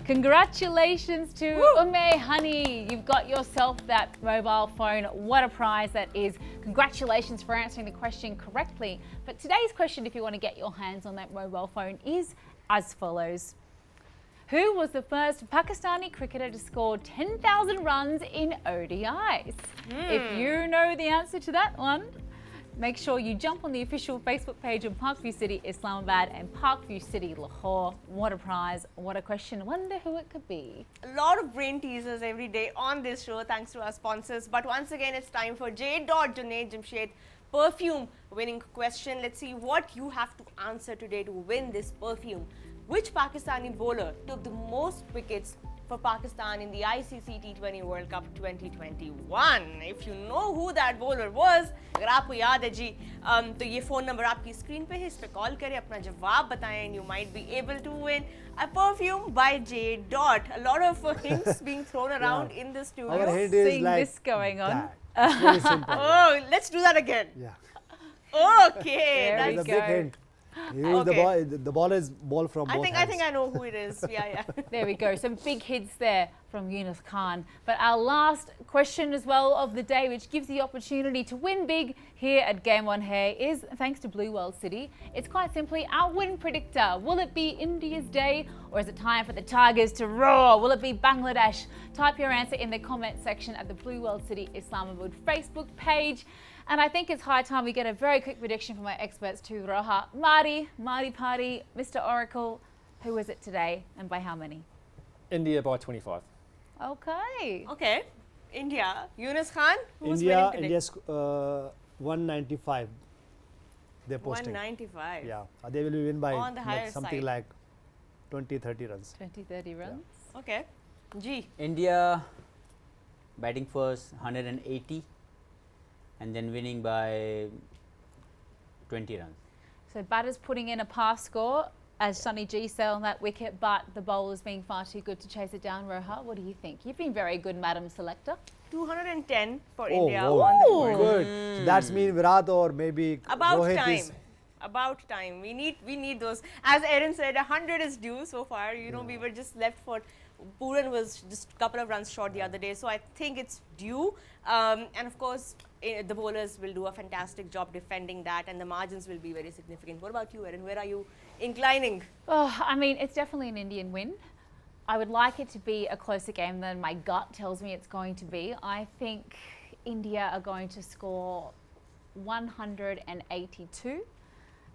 Congratulations to Ume Honey. You've got yourself that mobile phone. What a prize that is. Congratulations for answering the question correctly. But today's question, if you want to get your hands on that mobile phone, is as follows. Who was the first Pakistani cricketer to score 10,000 runs in ODIs? If you know the answer to that one, make sure you jump on the official Facebook page of Parkview City Islamabad and Parkview City Lahore. What a prize, what a question. I wonder who it could be. A lot of brain teasers every day on this show thanks to our sponsors. But once again, it's time for J. Junaid Jamshed perfume winning question. Let's see what you have to answer today to win this perfume. Which Pakistani bowler took the most wickets for Pakistan in the ICC T20 World Cup 2021? If you know who that bowler was, अगर आपको याद है जी, तो ये phone number आपकी screen पे है, इस पे call करें, अपना जवाब बताएं, and you might be able to win a perfume by J. A lot of hints being thrown around in the studio. Our head is Seeing like this going on. that. It's very simple. Oh, let's do that again. Yeah. Okay, There we It's a go. big hint. Use the ball is ball from both I think hands. I know who it is. Yeah. There we go. Some big hits there from Yunus Khan. But our last question as well of the day, which gives the opportunity to win big here at Game On Hair, is thanks to Blue World City. It's quite simply our win predictor. Will it be India's day, or is it time for the Tigers to roar? Will it be Bangladesh? Type your answer in the comment section at the Blue World City Islamabad Facebook page. And I think it's high time we get a very quick prediction from my experts too, Roha. Marty Party, Mr. Oracle, who is it today and by how many? India by 25. Okay. Okay. India. Yunus Khan, who's India, winning today? India's 195. They're posting. 195. Yeah, they will win by On the higher something side. like 20-30 runs. 20-30 runs. Okay. G. India batting first 180 and then winning by 20 runs. So batters putting in a pass score as Sonny G said on that wicket, but the bowlers being far too good to chase it down. Roha, what do you think? You've been very good, Madam Selector. 210 for Oh, India whoa. on the board. Good. So that's mean Virat or maybe About Rohit time. is About time. We need those. As Aaron said, 100 is due so far. You know, we were just left for. Pooran was just a couple of runs short the other day, so I think it's due. And of course, the bowlers will do a fantastic job defending that, and the margins will be very significant. What about you, Aaron? Where are you inclining? Oh, I mean, it's definitely an Indian win. I would like it to be a closer game than my gut tells me it's going to be. I think India are going to score 182,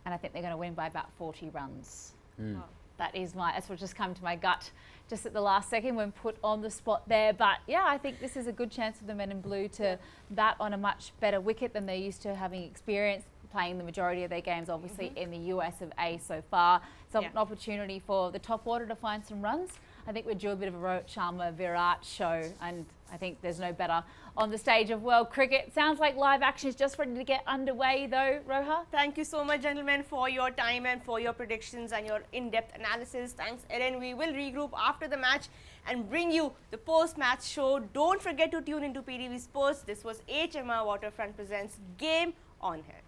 and I think they're going to win by about 40 runs. Oh. That's what just come to my gut just at the last second when put on the spot there. But yeah, I think this is a good chance for the men in blue to bat on a much better wicket than they're used to having experience playing the majority of their games, obviously in the US of A so far. It's an opportunity for the top order to find some runs. I think we'd do a bit of a Rohit Sharma Virat show, and I think there's no better on the stage of world cricket. Sounds like live action is just ready to get underway though, Roha. Thank you so much, gentlemen, for your time and for your predictions and your in-depth analysis. Thanks, Aaron. We will regroup after the match and bring you the post-match show. Don't forget to tune into PTV Sports. This was HMR Waterfront Presents Game On Here.